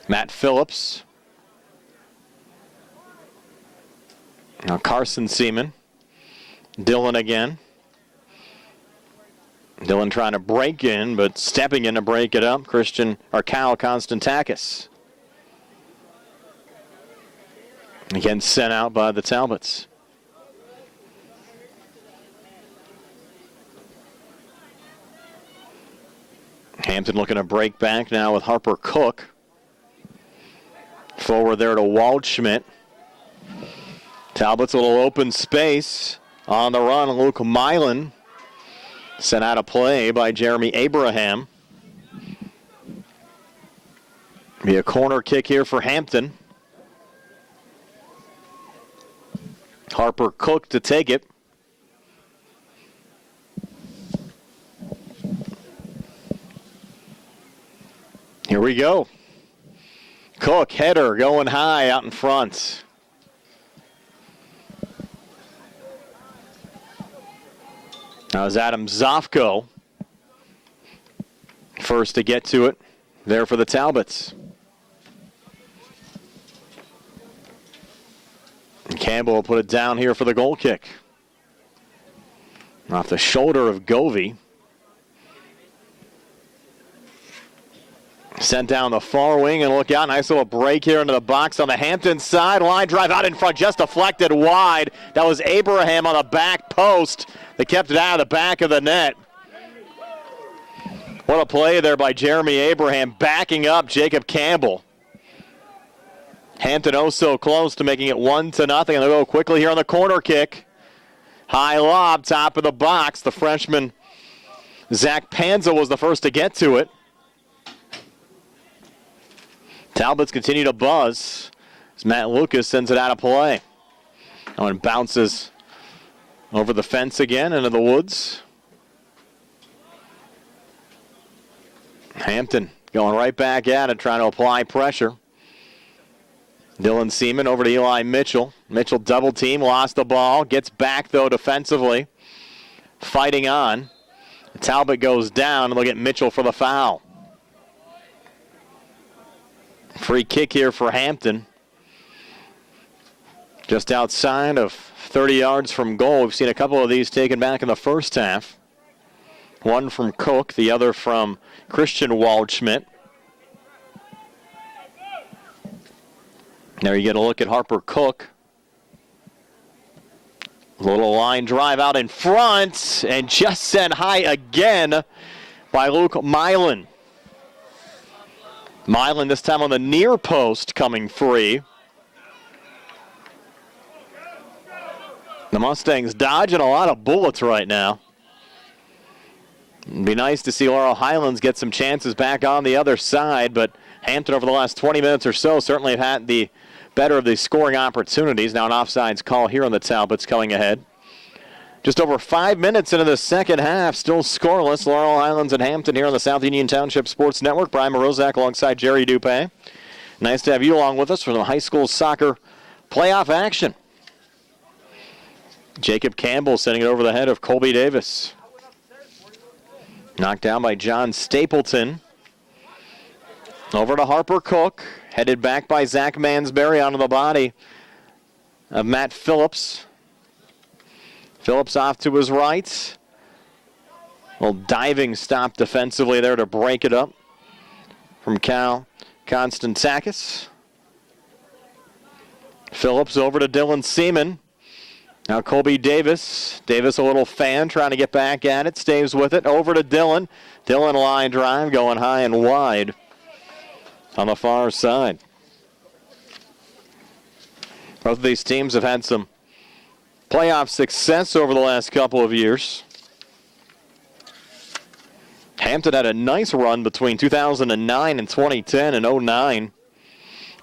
[SPEAKER 1] Matt Phillips. Now Carson Seaman. Dylan again. Dylan trying to break in, but stepping in to break it up. Cal Konstantakis. Again sent out by the Talbots. Hampton looking to break back now with Harper Cook. Forward there to Waldschmidt. Talbot's a little open space. On the run, Luke Milan. Sent out of play by Jeremy Abraham. Be a corner kick here for Hampton. Harper Cook to take it. Here we go. Cook, header, going high out in front. Now is Adam Zofko. First to get to it there for the Talbots. And Campbell will put it down here for the goal kick. Off the shoulder of Govey. Sent down the far wing, and look out. Nice little break here into the box on the Hampton side. Line drive out in front, just deflected wide. That was Abraham on the back post. They kept it out of the back of the net. What a play there by Jeremy Abraham, backing up Jacob Campbell. Hampton oh so close to making it 1-0, and they'll go quickly here on the corner kick. High lob, top of the box. The freshman Zach Panza was the first to get to it. Talbots continue to buzz as Matt Lucas sends it out of play. Oh, and bounces over the fence again into the woods. Hampton going right back at it, trying to apply pressure. Dylan Seaman over to Eli Mitchell. Mitchell double team, lost the ball. Gets back, though, defensively. fighting on. Talbot goes down, and they'll get Mitchell for the foul. Free kick here for Hampton. Just outside of 30 yards from goal. We've seen a couple of these taken back in the first half. One from Cook, the other from Christian Waldschmidt. There you get a look at Harper Cook. Little line drive out in front, and just sent high again by Luke Milan. Milan this time on the near post coming free. The Mustangs dodging a lot of bullets right now. It'd be nice to see Laurel Highlands get some chances back on the other side, but Hampton over the last 20 minutes or so certainly have had the better of the scoring opportunities. Now an offsides call here on the Talbots coming ahead. Just over 5 minutes into the second half, still scoreless. Laurel Highlands and Hampton here on the South Union Township Sports Network. Brian Morozak alongside Jerry Dupay. Nice to have you along with us for the high school soccer playoff action. Jacob Campbell sending it over the head of Colby Davis. Knocked down by John Stapleton. Over to Harper Cook. Headed back by Zach Mansberry onto the body of Matt Phillips. Phillips off to his right. Little diving stop defensively there to break it up from Cal Konstantakis. Phillips over to Dylan Seaman. Now Colby Davis. Davis a little fan trying to get back at it. Stays with it. Over to Dylan. Dylan line drive going high and wide on the far side. Both of these teams have had some playoff success over the last couple of years. Hampton had a nice run between 2009 and 2010 and 2009.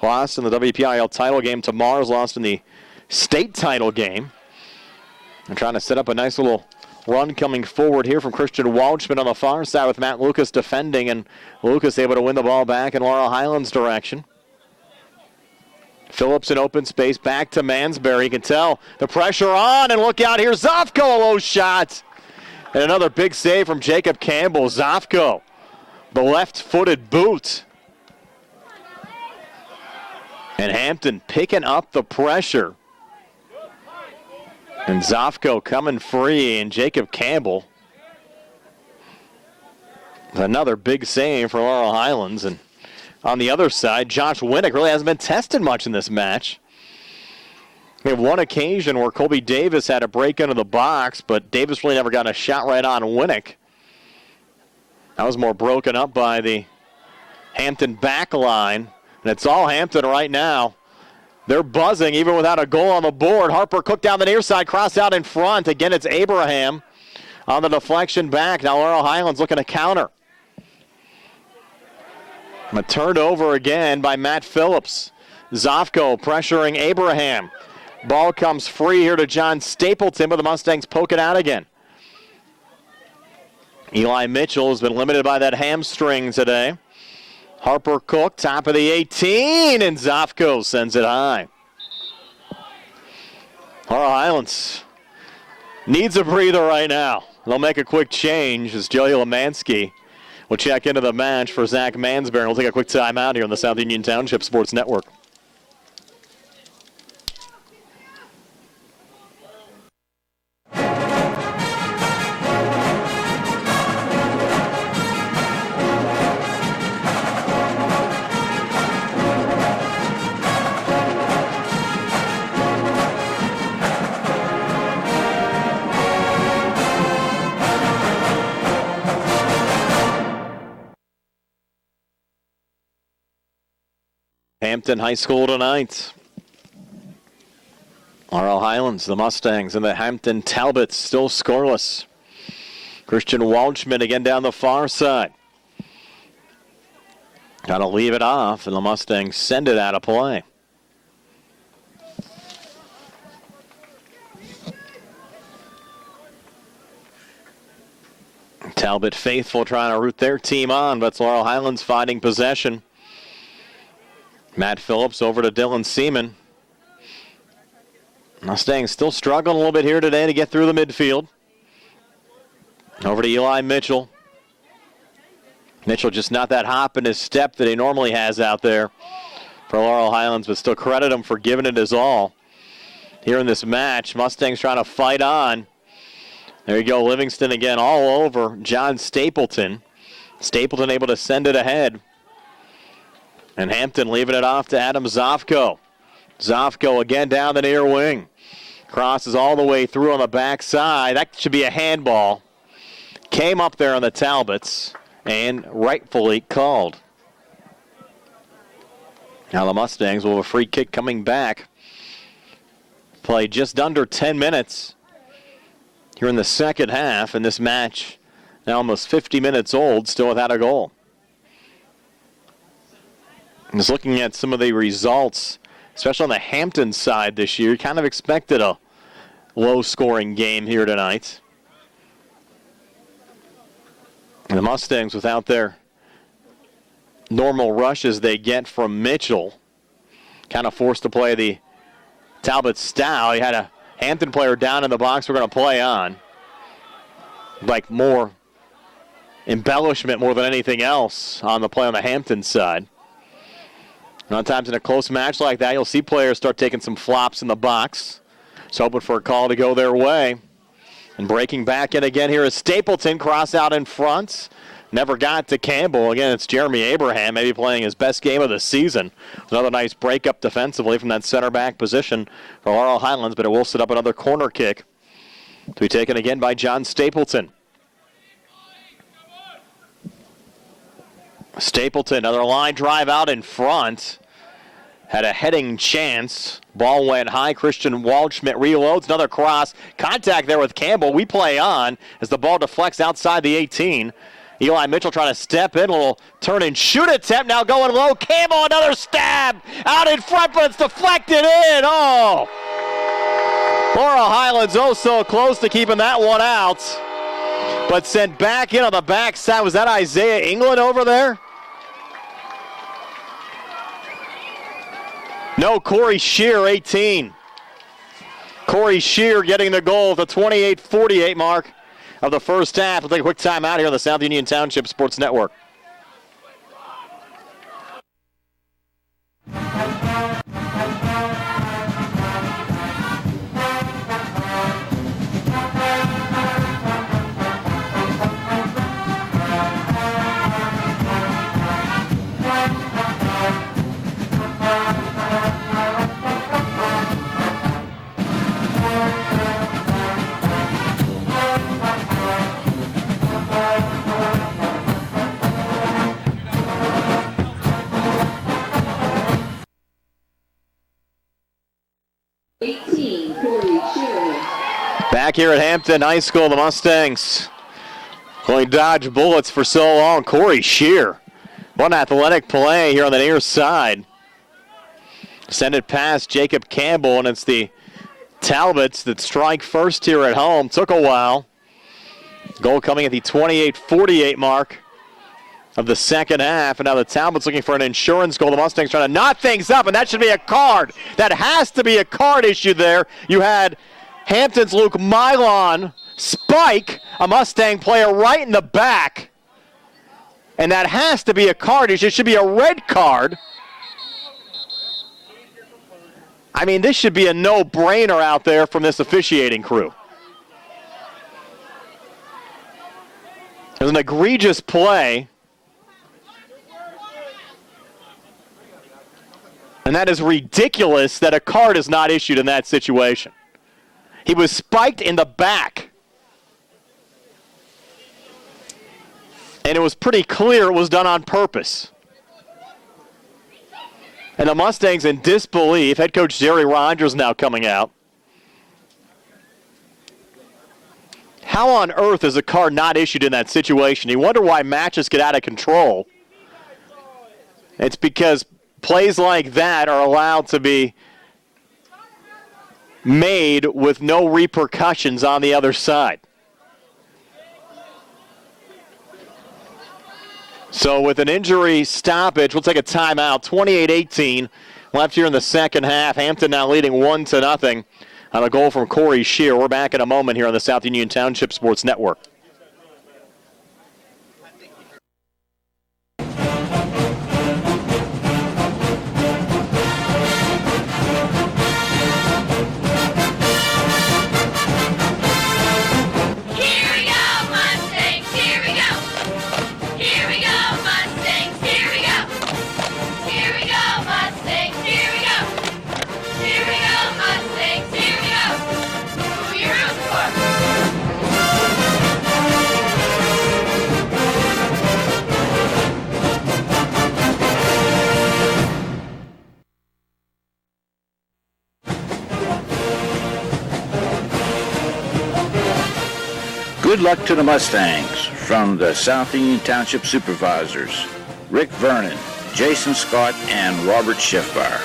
[SPEAKER 1] Lost in the WPIAL title game to Mars, lost in the state title game. And trying to set up a nice little run coming forward here from Christian Waldschmidt on the far side with Matt Lucas defending, and Lucas able to win the ball back in Laurel Highlands' direction. Phillips in open space, back to Mansberry. You can tell the pressure on, and look out here, Zofko, a low shot. And another big save from Jacob Campbell. Zofko, the left-footed boot. And Hampton picking up the pressure. And Zofko coming free, and Jacob Campbell. Another big save for Laurel Highlands. And on the other side, Josh Winnick really hasn't been tested much in this match. We have one occasion where Colby Davis had a break into the box, but Davis really never got a shot right on Winnick. That was more broken up by the Hampton back line. And it's all Hampton right now. They're buzzing even without a goal on the board. Harper Cook down the near side, cross out in front. Again, it's Abraham on the deflection back. Now Laurel Highlands looking to counter. But turned over again by Matt Phillips. Zofko pressuring Abraham. Ball comes free here to John Stapleton, but the Mustangs poke it out again. Eli Mitchell has been limited by that hamstring today. Harper Cook, top of the 18, and Zofko sends it high. Laurel Highlands needs a breather right now. They'll make a quick change as Joey Lemansky will check into the match for Zach Mansberry. We'll take a quick timeout here on the South Union Township Sports Network. Hampton High School tonight. Laurel Highlands, the Mustangs, and the Hampton Talbots still scoreless. Christian Waldschmidt again down the far side. Got to leave it off, and the Mustangs send it out of play. Talbot faithful trying to root their team on, but it's Laurel Highlands fighting possession. Matt Phillips over to Dylan Seaman. Mustangs still struggling a little bit here today to get through the midfield. Over to Eli Mitchell. Mitchell just not that hop in his step that he normally has out there for Laurel Highlands, but still credit him for giving it his all here in this match. Mustangs trying to fight on. There you go, Livingston again all over John Stapleton. Stapleton able to send it ahead. And Hampton leaving it off to Adam Zofko. Zofko again down the near wing. Crosses all the way through on the backside. That should be a handball. Came up there on the Talbots and rightfully called. Now the Mustangs will have a free kick coming back. Play just under 10 minutes here in the second half, and this match now almost 50 minutes old, still without a goal. Just looking at some of the results, especially on the Hampton side this year, you kind of expected a low-scoring game here tonight. And the Mustangs, without their normal rushes they get from Mitchell, kind of forced to play the Talbot style. You had a Hampton player down in the box we're going to play on. Like more embellishment more than anything else on the play on the Hampton side. A lot of times in a close match like that, you'll see players start taking some flops in the box. So hoping for a call to go their way. And breaking back in again here is Stapleton, cross out in front. Never got to Campbell. Again, it's Jeremy Abraham, maybe playing his best game of the season. Another nice break up defensively from that center back position for Laurel Highlands, but it will set up another corner kick to be taken again by John Stapleton. Stapleton, another line drive out in front. Had a heading chance. Ball went high. Christian Waldschmidt reloads. Another cross. Contact there with Campbell. We play on as the ball deflects outside the 18. Eli Mitchell trying to step in. A little turn and shoot attempt. Now going low. Campbell, another stab. Out in front, but it's deflected in. Oh! Laurel Highlands so close to keeping that one out. But sent back in on the backside. Was that Isaiah England over there? No, Corey Shear, 18. Corey Shear getting the goal at the 28-48 mark of the first half. We'll take a quick time out here on the South Union Township Sports Network. Back here at Hampton High School, the Mustangs going to dodge bullets for so long. Corey Shear, one athletic play here on the near side. Send it past Jacob Campbell, and it's the Talbots that strike first here at home. Took a while. Goal coming at the 28-48 mark of the second half, and now the Talbots looking for an insurance goal. The Mustangs trying to knot things up, and that should be a card. That has to be a card issue there. You had Hampton's Luke Mylon spike a Mustang player right in the back. And that has to be a card issue. It should be a red card. I mean, this should be a no-brainer out there from this officiating crew. It was an egregious play. And that is ridiculous that a card is not issued in that situation. He was spiked in the back. And it was pretty clear it was done on purpose. And the Mustangs in disbelief. Head coach Jerry Rogers now coming out. How on earth is a card not issued in that situation? You wonder why matches get out of control. It's because plays like that are allowed to be made with no repercussions on the other side. So with an injury stoppage, we'll take a timeout. 28-18 left here in the second half. Hampton now leading 1-0 on a goal from Corey Shear. We're back in a moment here on the South Union Township Sports Network.
[SPEAKER 2] Good luck to the Mustangs from the South Union Township Supervisors, Rick Vernon, Jason Scott, and Robert Schiffbar.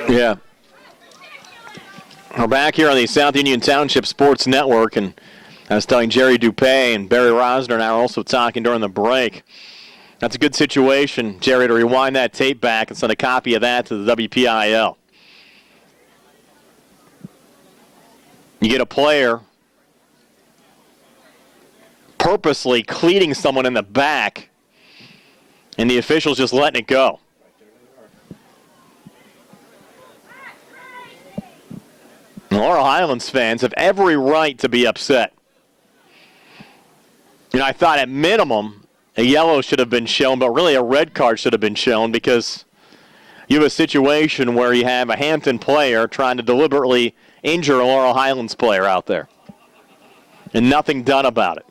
[SPEAKER 1] Yeah. We're back here on the South Union Township Sports Network, and I was telling Jerry Dupay and Barry Rosner and I were also talking during the break. That's a good situation, Jerry, to rewind that tape back and send a copy of that to the WPIAL. You get a player purposely cleating someone in the back, and the official's just letting it go. Laurel Highlands fans have every right to be upset. You know, I thought at minimum a yellow should have been shown, but really a red card should have been shown, because you have a situation where you have a Hampton player trying to deliberately injure a Laurel Highlands player out there, and nothing done about it.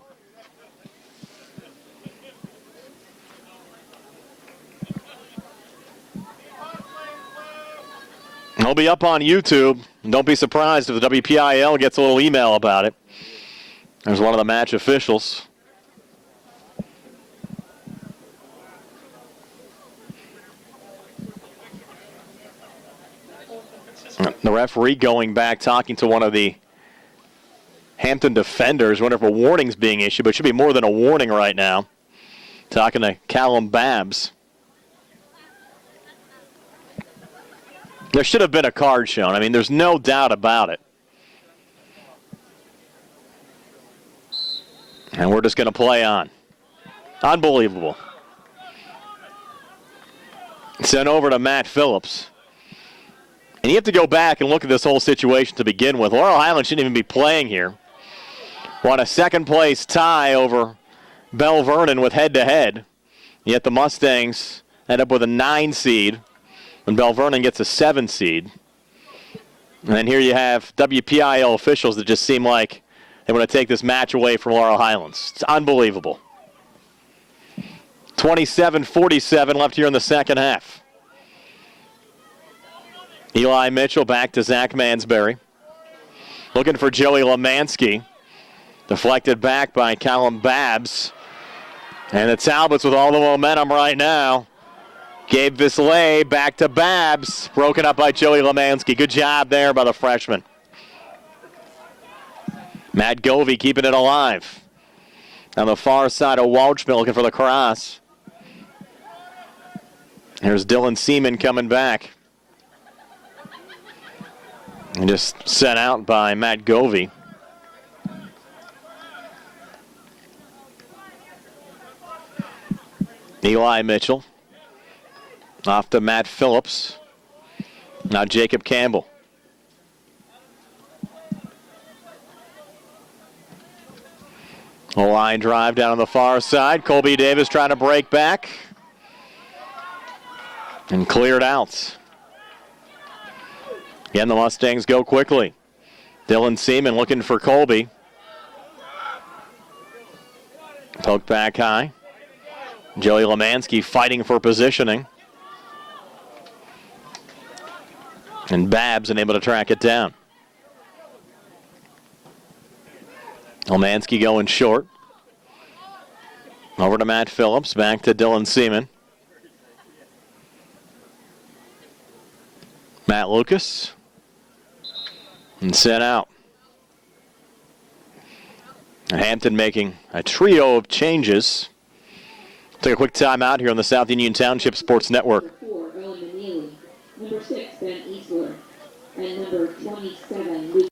[SPEAKER 1] It'll be up on YouTube. Don't be surprised if the WPIAL gets a little email about it. There's one of the match officials. The referee going back, talking to one of the Hampton defenders. Wonder if a warning's being issued, but it should be more than a warning right now. Talking to Callum Babbs. There should have been a card shown. I mean, there's no doubt about it. And we're just going to play on. Unbelievable. Sent over to Matt Phillips. And you have to go back and look at this whole situation to begin with. Laurel Highlands shouldn't even be playing here. Won a second-place tie over Bell Vernon with head-to-head. Yet the Mustangs end up with a 9 seed. And Bell Vernon gets a 7 seed. And then here you have WPIAL officials that just seem like they want to take this match away from Laurel Highlands. It's unbelievable. 27-47 left here in the second half. Eli Mitchell back to Zach Mansberry. Looking for Joey Lemansky. Deflected back by Callum Babbs. And the Talbots with all the momentum right now. Gabe Visley back to Babbs. Broken up by Joey Lemansky. Good job there by the freshman. Matt Govey keeping it alive. On the far side of Walchman looking for the cross. Here's Dylan Seaman coming back. And just sent out by Matt Govey. Eli Mitchell. Off to Matt Phillips. Now Jacob Campbell. A line drive down on the far side. Colby Davis trying to break back. And cleared out. Again, the Mustangs go quickly. Dylan Seaman looking for Colby. Poked back high. Joey Lemansky fighting for positioning. And Babbs unable to track it down. Lemansky going short. Over to Matt Phillips. Back to Dylan Seaman. Matt Lucas. And sent out. And Hampton making a trio of changes. Take a quick time out here on the South Union Township Sports Network.
[SPEAKER 3] Number 4, Owen Manili. Number 6, Ben Easler. And number 27, Luke.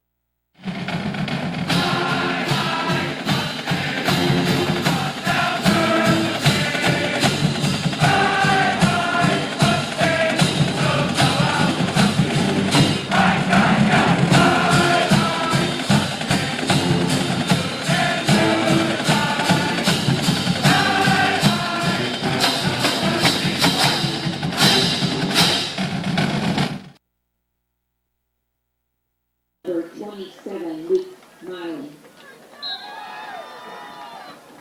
[SPEAKER 3] Number 27, Luke Miley.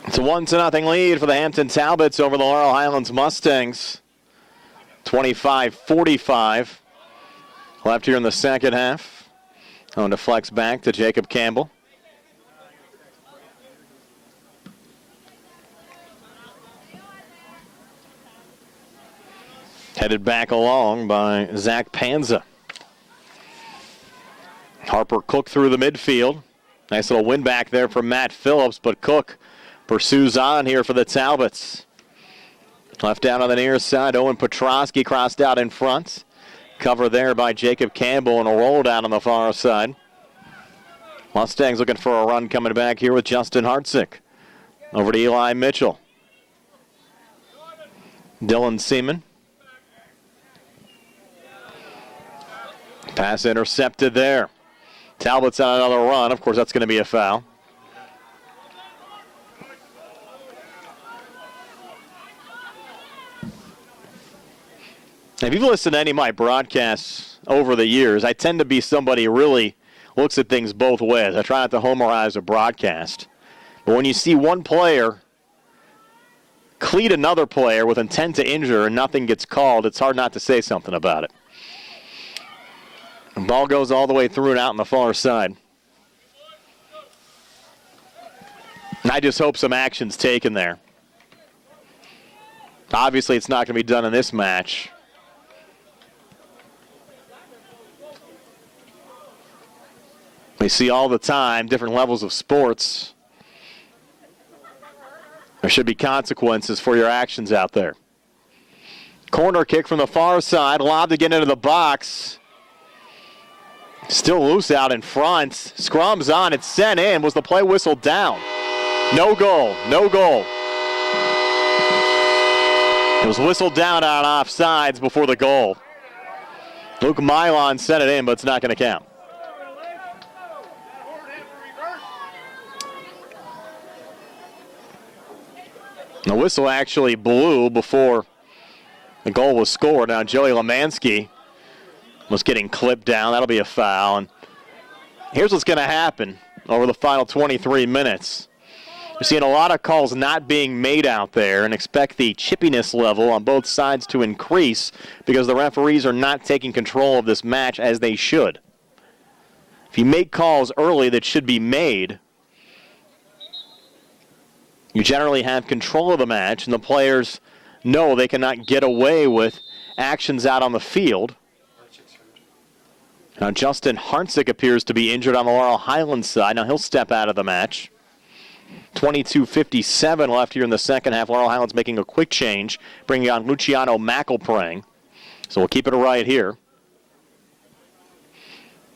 [SPEAKER 1] It's a 1-0 lead for the Hampton Talbots over the Laurel Highlands Mustangs. 25-45. Left here in the second half. On to flex back to Jacob Campbell. Headed back along by Zach Panza. Harper Cook through the midfield. Nice little win back there from Matt Phillips, but Cook pursues on here for the Talbots. Left down on the near side, Owen Petrosky crossed out in front. Cover there by Jacob Campbell and a roll down on the far side. Mustangs looking for a run coming back here with Justin Hartzick. Over to Eli Mitchell. Dylan Seaman. Pass intercepted there. Talbot's on another run. Of course, that's going to be a foul. If you've listened to any of my broadcasts over the years, I tend to be somebody who really looks at things both ways. I try not to homerize a broadcast. But when you see one player cleat another player with intent to injure and nothing gets called, it's hard not to say something about it. The ball goes all the way through and out on the far side. And I just hope some action's taken there. Obviously, it's not going to be done in this match. We see all the time, different levels of sports. There should be consequences for your actions out there. Corner kick from the far side, lobbed to get into the box. Still loose out in front. Scrum's on, it's sent in. Was the play whistled down? No goal, no goal. It was whistled down on offsides before the goal. Luke Milon sent it in, but it's not going to count. The whistle actually blew before the goal was scored. Now Joey Lemansky was getting clipped down. That'll be a foul. And here's what's going to happen over the final 23 minutes. We're seeing a lot of calls not being made out there, and expect the chippiness level on both sides to increase because the referees are not taking control of this match as they should. If you make calls early that should be made, you generally have control of the match, and the players know they cannot get away with actions out on the field. Now, Justin Hartzick appears to be injured on the Laurel Highlands side. Now, he'll step out of the match. 22:57 left here in the second half. Laurel Highlands making a quick change, bringing on Luciano McElprang. So we'll keep it right here.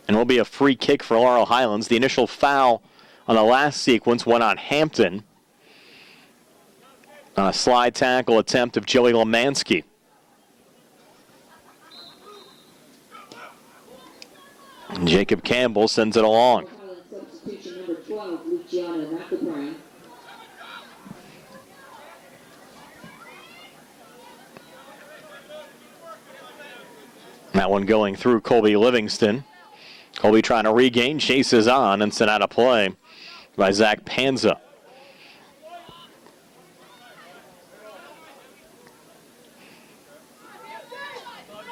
[SPEAKER 1] And it will be a free kick for Laurel Highlands. The initial foul on the last sequence went on Hampton. On a slide tackle attempt of Joey Lemansky. And Jacob Campbell sends it along.
[SPEAKER 3] Substitution number 12, Luciano McElprang.
[SPEAKER 1] That one going through Colby Livingston. Colby trying to regain, chases on, and sent out of play by Zach Panza.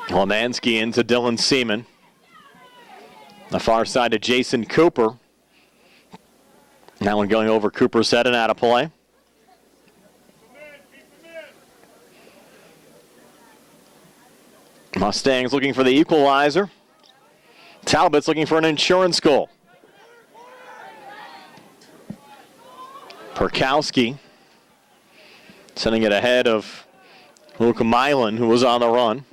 [SPEAKER 1] Lemansky into Dylan Seaman. The far side to Jason Cooper. That one going over Cooper's head and out of play. Mustangs looking for the equalizer. Talbots looking for an insurance goal. Perkowski sending it ahead of Luke Milan, who was on the run.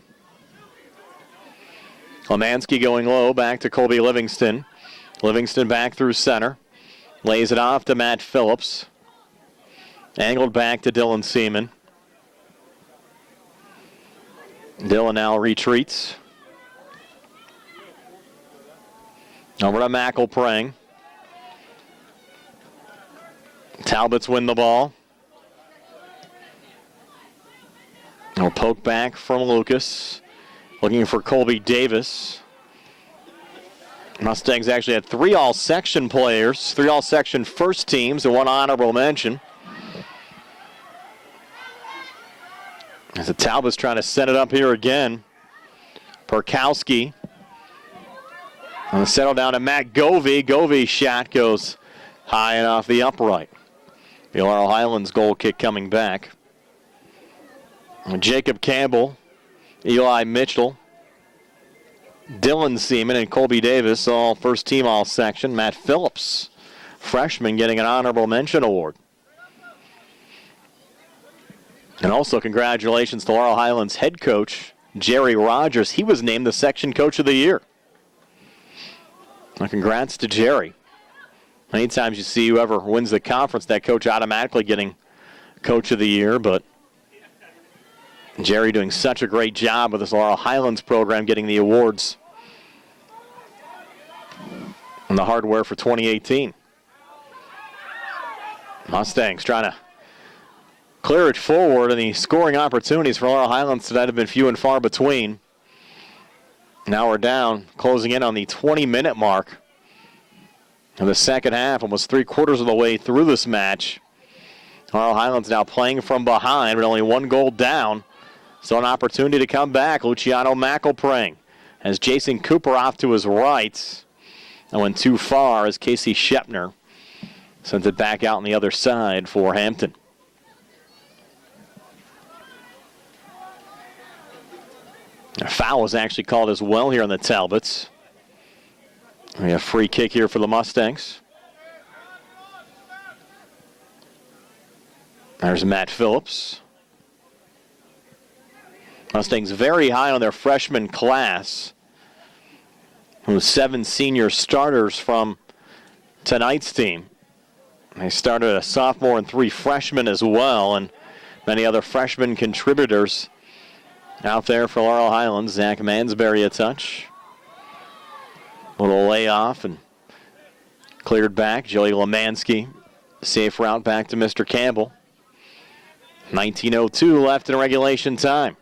[SPEAKER 1] Lemansky going low, back to Colby Livingston. Livingston back through center. Lays it off to Matt Phillips. Angled back to Dylan Seaman. Dylan now retreats. Over to McElprang. Talbots win the ball. I'll poke back from Lucas. Looking for Colby Davis. Mustangs actually had 3 all-section players, 3 all-section first teams, and 1 honorable mention. As the Talbots trying to set it up here again. Perkowski. And settle down to Matt Govey. Govey's shot goes high and off the upright. The Laurel Highlands goal kick coming back. And Jacob Campbell, Eli Mitchell, Dylan Seaman, and Colby Davis, all first team all section. Matt Phillips, freshman, getting an honorable mention award. And also congratulations to Laurel Highlands head coach, Jerry Rogers. He was named the section coach of the year. Well, congrats to Jerry. Many times you see whoever wins the conference, that coach automatically getting coach of the year, but Jerry doing such a great job with this Laurel Highlands program, getting the awards and the hardware for 2018. Mustangs trying to clear it forward, and the scoring opportunities for Laurel Highlands tonight have been few and far between. Now we're down, closing in on the 20-minute mark of the second half, almost 3/4 of the way through this match. Laurel Highlands now playing from behind, but only 1 goal down. So an opportunity to come back. Luciano McElprang has Jason Cooper off to his right. And went too far as Casey Shepner sends it back out on the other side for Hampton. A foul was actually called as well here on the Talbots. We have a free kick here for the Mustangs. There's Matt Phillips. Mustangs very high on their freshman class, with 7 senior starters from tonight's team. They started a sophomore and 3 freshmen as well, and many other freshman contributors out there for Laurel Highlands. Zach Mansberry a touch. Little layoff and cleared back. Joey Lemansky, safe route back to Mr. Campbell. 19:02 left in regulation time.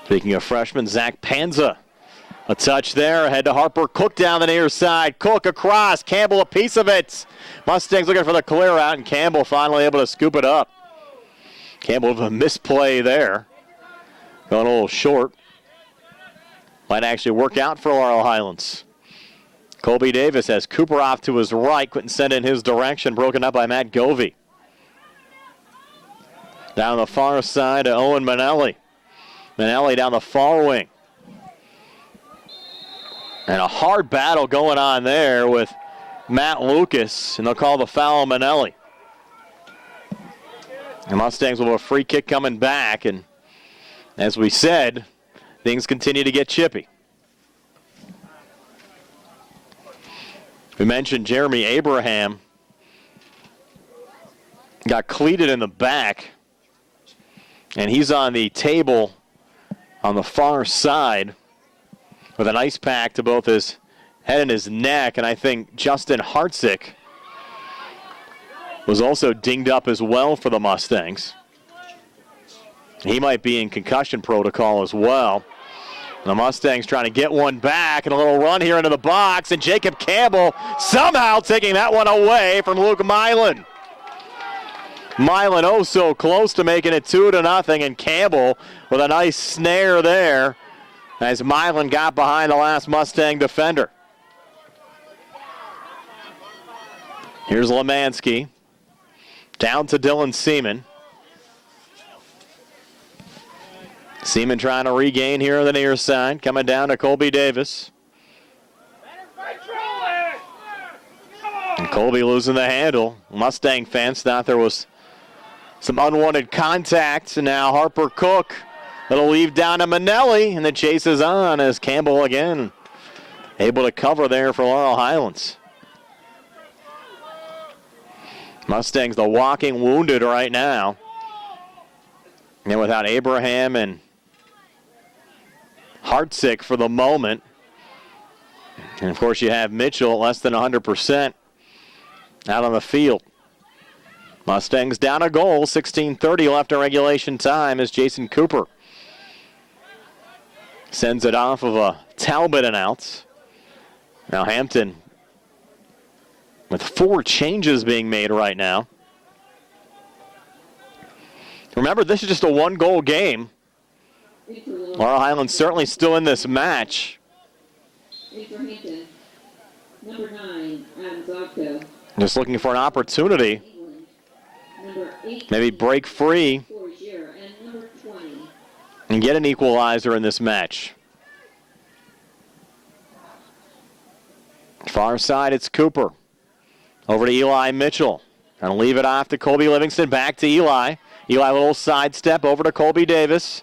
[SPEAKER 1] Speaking of freshmen, Zach Panza. A touch there, ahead to Harper Cook down the near side. Cook across, Campbell a piece of it. Mustangs looking for the clear out, and Campbell finally able to scoop it up. Campbell with a misplay there. Going a little short. Might actually work out for Laurel Highlands. Colby Davis has Cooper off to his right. Couldn't send in his direction. Broken up by Matt Govey. Down the far side to Owen Manelli. Manelli down the far wing. And a hard battle going on there with Matt Lucas, and they'll call the foul on Manelli. The Mustangs will have a free kick coming back, and as we said, things continue to get chippy. We mentioned Jeremy Abraham got cleated in the back, and he's on the table on the far side with an ice pack to both his head and his neck, and I think Justin Hartzik was also dinged up as well for the Mustangs. He might be in concussion protocol as well. The Mustangs trying to get one back, and a little run here into the box, and Jacob Campbell somehow taking that one away from Luke Milan. Milan oh so close to making it 2-0, and Campbell with a nice snare there as Milan got behind the last Mustang defender. Here's Lemansky. Down to Dylan Seaman. Seaman trying to regain here on the near side. Coming down to Colby Davis. And Colby losing the handle. Mustang fans thought there was some unwanted contact. And now Harper Cook. It'll leave down to Manelli. And the chase is on as Campbell again able to cover there for Laurel Highlands. Mustangs the walking wounded right now. And without Abraham and Hartzik for the moment. And of course you have Mitchell at less than 100% out on the field. Mustangs down a goal, 16:30 left in regulation time as Jason Cooper Sends it off of a Talbot and out. Now Hampton with 4 changes being made right now. Remember, this is just a 1-goal game. Laurel Highlands certainly still in this match.
[SPEAKER 3] Number 9, Adam Zovko.
[SPEAKER 1] Just looking for an opportunity. Maybe break free and get an equalizer in this match. Far side, it's Cooper. Over to Eli Mitchell. Gonna leave it off to Colby Livingston. Back to Eli. Eli, a little sidestep over to Colby Davis.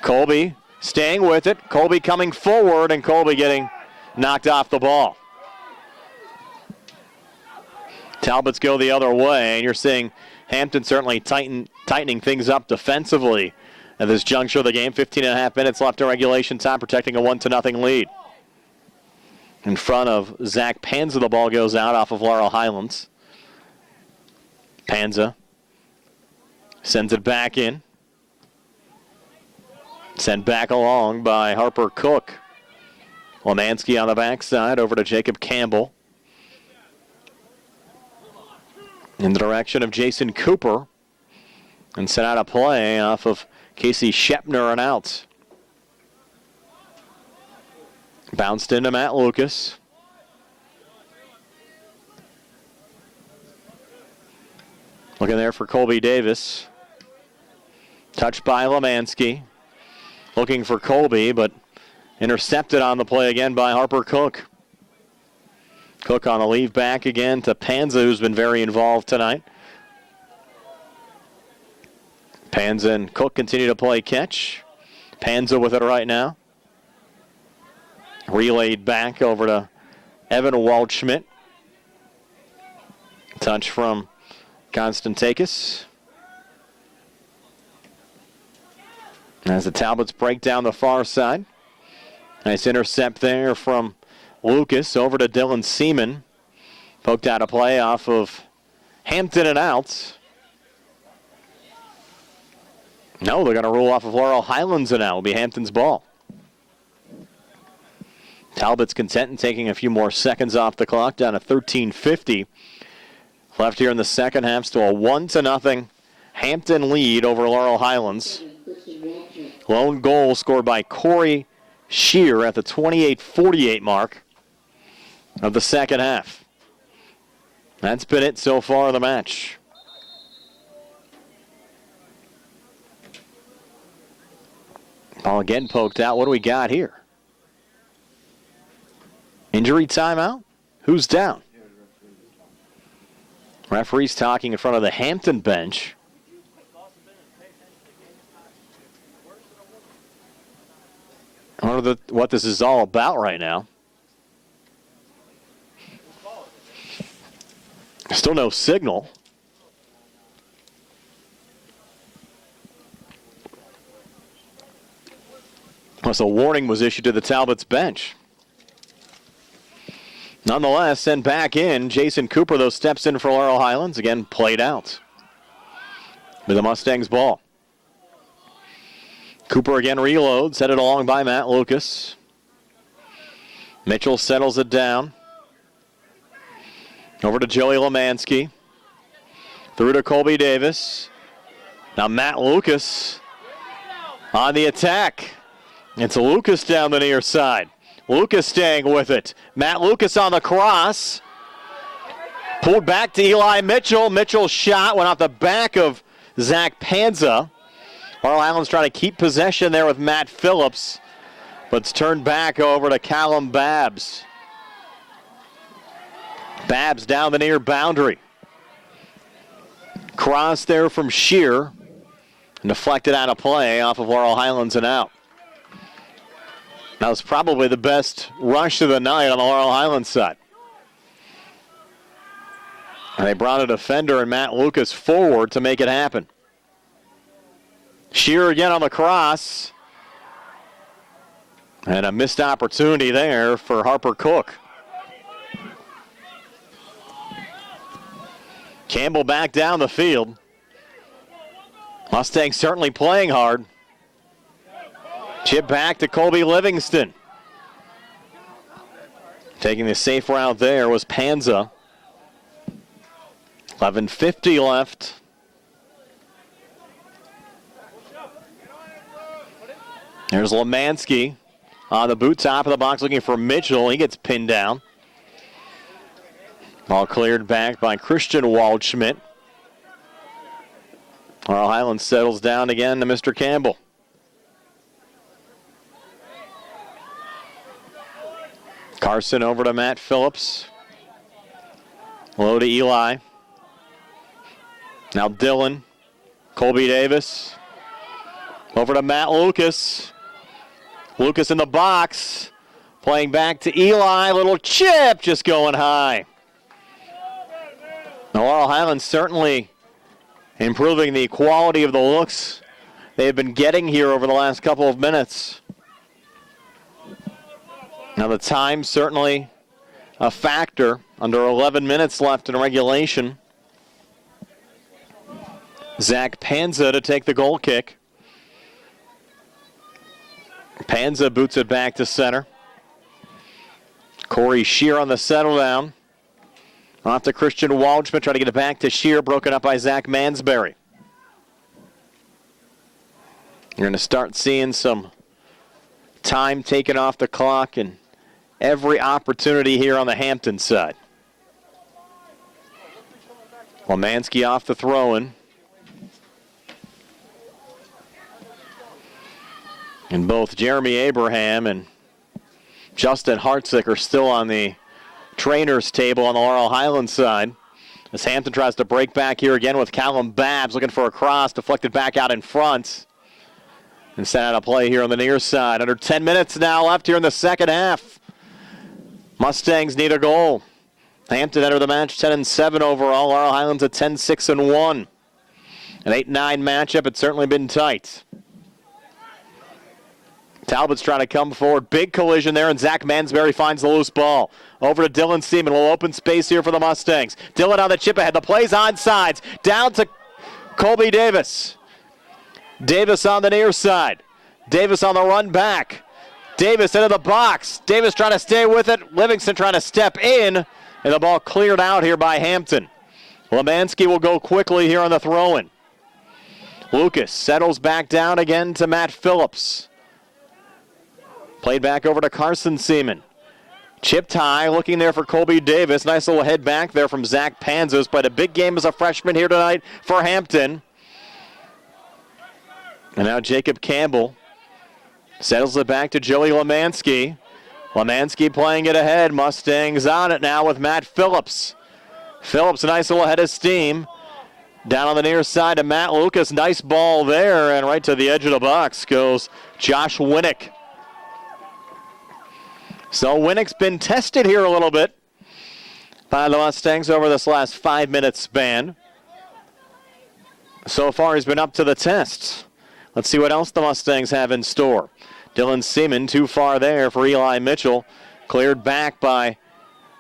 [SPEAKER 1] Colby staying with it. Colby coming forward, and Colby getting knocked off the ball. Talbots go the other way, and you're seeing Hampton certainly tightening things up defensively at this juncture of the game. 15.5 minutes left in regulation time, protecting a 1-0 lead. In front of Zach Panza, the ball goes out off of Laurel Highlands. Panza sends it back in. Sent back along by Harper Cook. Lemansky on the backside, over to Jacob Campbell. In the direction of Jason Cooper. And sent out a play off of Casey Shepner and out. Bounced into Matt Lucas. Looking there for Colby Davis. Touched by Lemansky. Looking for Colby, but intercepted on the play again by Harper Cook. Cook on the leave back again to Panza, who's been very involved tonight. Panza and Cook continue to play catch. Panza with it right now. Relayed back over to Evan Waldschmidt. Touch from Konstantakis. As the Talbots break down the far side. Nice intercept there from Lucas over to Dylan Seaman. Poked out a play off of Hampton and out. No, they're going to roll off of Laurel Highlands and out. Will be Hampton's ball. Talbot's content in taking a few more seconds off the clock, down to 13:50 left here in the second half. Still a 1-0 Hampton lead over Laurel Highlands. Lone goal scored by Corey Shear at the 28:48 mark of the second half. That's been it so far in the match. Ball again poked out. What do we got here? Injury timeout? Who's down? Referee's talking in front of the Hampton bench. I wonder what this is all about right now. Still no signal. Plus a warning was issued to the Talbots bench. Nonetheless, sent back in. Jason Cooper, though, steps in for Laurel Highlands. Again, played out with the Mustangs ball. Cooper again reloads, headed along by Matt Lucas. Mitchell settles it down. Over to Joey Lemansky. Through to Colby Davis. Now Matt Lucas on the attack. It's Lucas down the near side. Lucas staying with it. Matt Lucas on the cross. Pulled back to Eli Mitchell. Mitchell's shot went off the back of Zach Panza. Laurel Highlands trying to keep possession there with Matt Phillips, but it's turned back over to Callum Babbs. Babbs down the near boundary. Cross there from Shear. And deflected out of play off of Laurel Highlands and out. That was probably the best rush of the night on the Laurel Highlands side. And they brought a defender and Matt Lucas forward to make it happen. Shear again on the cross. And a missed opportunity there for Harper Cook. Campbell back down the field. Mustangs certainly playing hard. Chip back to Colby Livingston. Taking the safe route there was Panza. 11:50 left. There's Lemansky on the boot top of the box looking for Mitchell. He gets pinned down. Ball cleared back by Christian Waldschmidt. Laurel Highlands settles down again to Mr. Campbell. Carson over to Matt Phillips. Low to Eli. Now Dillon. Colby Davis. Over to Matt Lucas. Lucas in the box. Playing back to Eli. Little chip just going high. Now Laurel Highlands certainly improving the quality of the looks they've been getting here over the last couple of minutes. Now the time certainly a factor. Under 11 minutes left in regulation. Zach Panza to take the goal kick. Panza boots it back to center. Corey Shear on the settle down. Off to Christian Waldschmidt, trying to get it back to Shear, broken up by Zach Mansberry. You're going to start seeing some time taken off the clock and every opportunity here on the Hampton side. Lemansky off the throw-in. And both Jeremy Abraham and Justin Hartzick are still on the trainers table on the Laurel Highlands side. As Hampton tries to break back here again with Callum Babbs looking for a cross, deflected back out in front. And sent out a play here on the near side. Under 10 minutes now left here in the second half. Mustangs need a goal. Hampton enter the match 10-7 overall. Laurel Highlands at 10-6-1. An 8-9 matchup. It's certainly been tight. Talbots trying to come forward. Big collision there, and Zach Mansberry finds the loose ball. Over to Dylan Seaman. Will open space here for the Mustangs. Dylan on the chip ahead. The play's on sides. Down to Colby Davis. Davis on the near side. Davis on the run back. Davis into the box. Davis trying to stay with it. Livingston trying to step in. And the ball cleared out here by Hampton. Lemansky will go quickly here on the throw-in. Lucas settles back down again to Matt Phillips. Played back over to Carson Seaman. Chipped high, looking there for Colby Davis. Nice little head back there from Zach Panzas. Played a big game as a freshman here tonight for Hampton. And now Jacob Campbell settles it back to Joey Lemansky. Lemansky playing it ahead. Mustangs on it now with Matt Phillips. Phillips, a nice little head of steam. Down on the near side to Matt Lucas. Nice ball there, and right to the edge of the box goes Josh Winnick. So Winnick's been tested here a little bit by the Mustangs over this last 5-minute span. So far he's been up to the test. Let's see what else the Mustangs have in store. Dylan Seaman too far there for Eli Mitchell. Cleared back by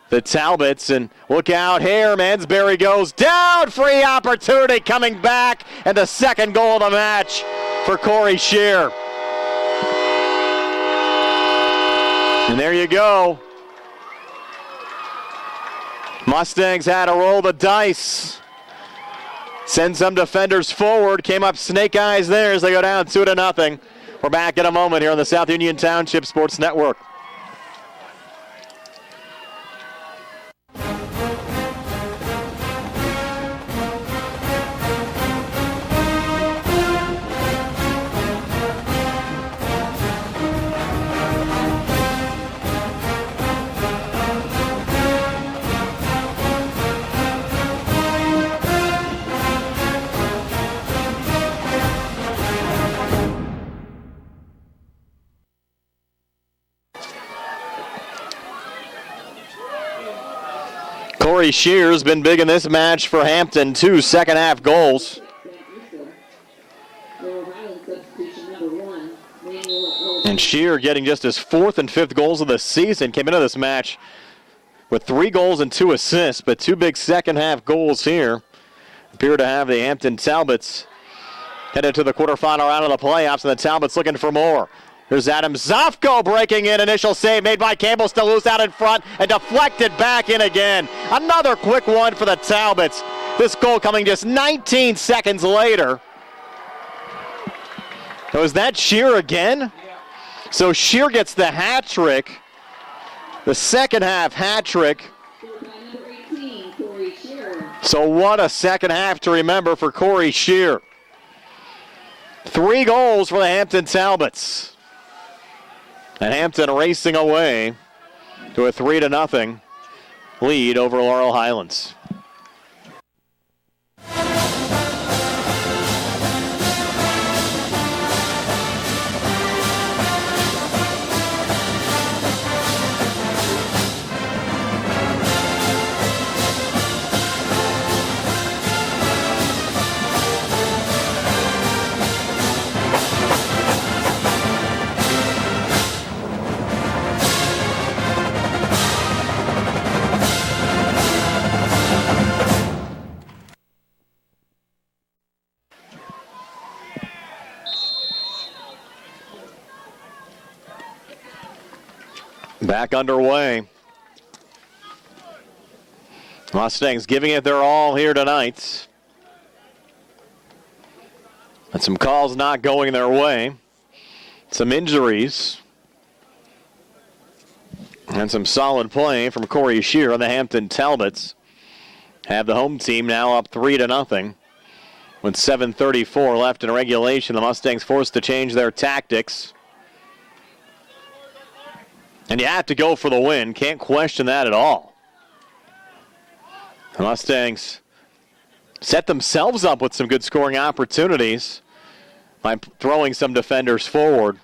[SPEAKER 1] the Talbots, and look out here. Mansberry goes down. Free opportunity coming back, and the second goal of the match for Corey Shear. And there you go. Mustangs had to roll the dice. Send some defenders forward. Came up snake eyes there as they go down 2-0. We're back in a moment here on the South Union Township Sports Network. Corey Shear's been big in this match for Hampton. 2 second-half goals. And Shear getting just his 4th and 5th goals of the season. Came into this match with 3 goals and 2 assists, but 2 big second-half goals here. Appear to have the Hampton Talbots headed to the quarterfinal round of the playoffs, and the Talbots looking for more. Here's Adam Zofko breaking in. Initial save made by Campbell, still loose out in front and deflected back in again. Another quick one for the Talbots. This goal coming just 19 seconds later. Was that Shear again? So Shear gets the hat trick. The second half hat trick. So what a second half to remember for Corey Shear. 3 goals for the Hampton Talbots. And Hampton racing away to a 3-0 lead over Laurel Highlands. Back underway. Mustangs giving it their all here tonight. And some calls not going their way. Some injuries. And some solid play from Corey Shear on the Hampton Talbots. Have the home team now up 3-0. With 7:34 left in regulation, the Mustangs forced to change their tactics. And you have to go for the win. Can't question that at all. The Mustangs set themselves up with some good scoring opportunities by throwing some defenders forward.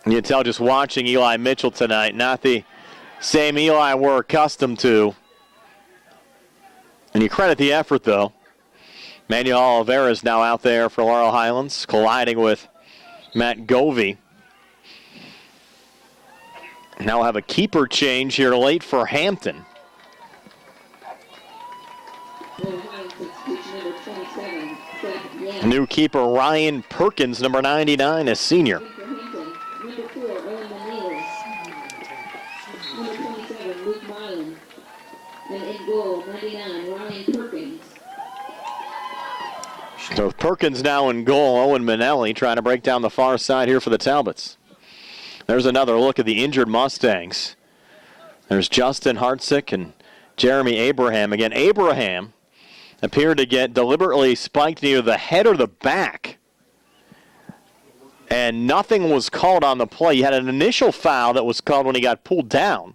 [SPEAKER 1] And you can tell just watching Eli Mitchell tonight, not the same Eli we're accustomed to. And you credit the effort, though. Manuel Oliveira is now out there for Laurel Highlands, colliding with Matt Govey. Now we'll have a keeper change here late for Hampton. New keeper Ryan Perkins, number 99, a senior.
[SPEAKER 3] Number 4, Owen Manila. Number 27, Luke Milan. And in goal, 99, Ryan Perkins.
[SPEAKER 1] So Perkins now in goal. Owen Manelli trying to break down the far side here for the Talbots. There's another look at the injured Mustangs. There's Justin Hartsick and Jeremy Abraham. Again, Abraham appeared to get deliberately spiked near the head or the back. And nothing was called on the play. He had an initial foul that was called when he got pulled down.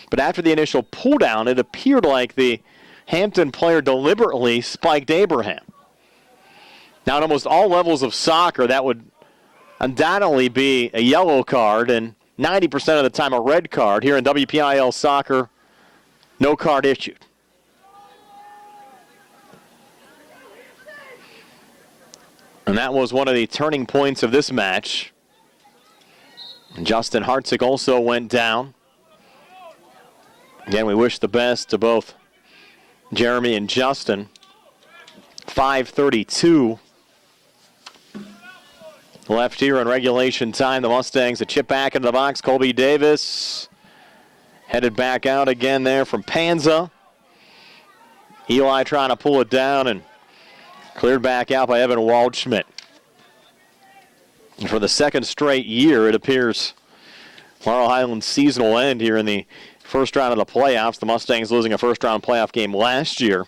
[SPEAKER 1] But after the initial pull down, it appeared like the Hampton player deliberately spiked Abraham. Now, at almost all levels of soccer, that would undoubtedly be a yellow card and 90% of the time a red card. Here in WPIAL soccer, no card issued. And that was one of the turning points of this match. Justin Hartsick also went down. Again, we wish the best to both Jeremy and Justin. 5:32 left here in regulation time. The Mustangs a chip back into the box. Colby Davis headed back out again there from Panza. Eli trying to pull it down and cleared back out by Evan Waldschmidt. And for the second straight year, it appears Laurel Highlands' season will end here in the first round of the playoffs. The Mustangs losing a first-round playoff game last year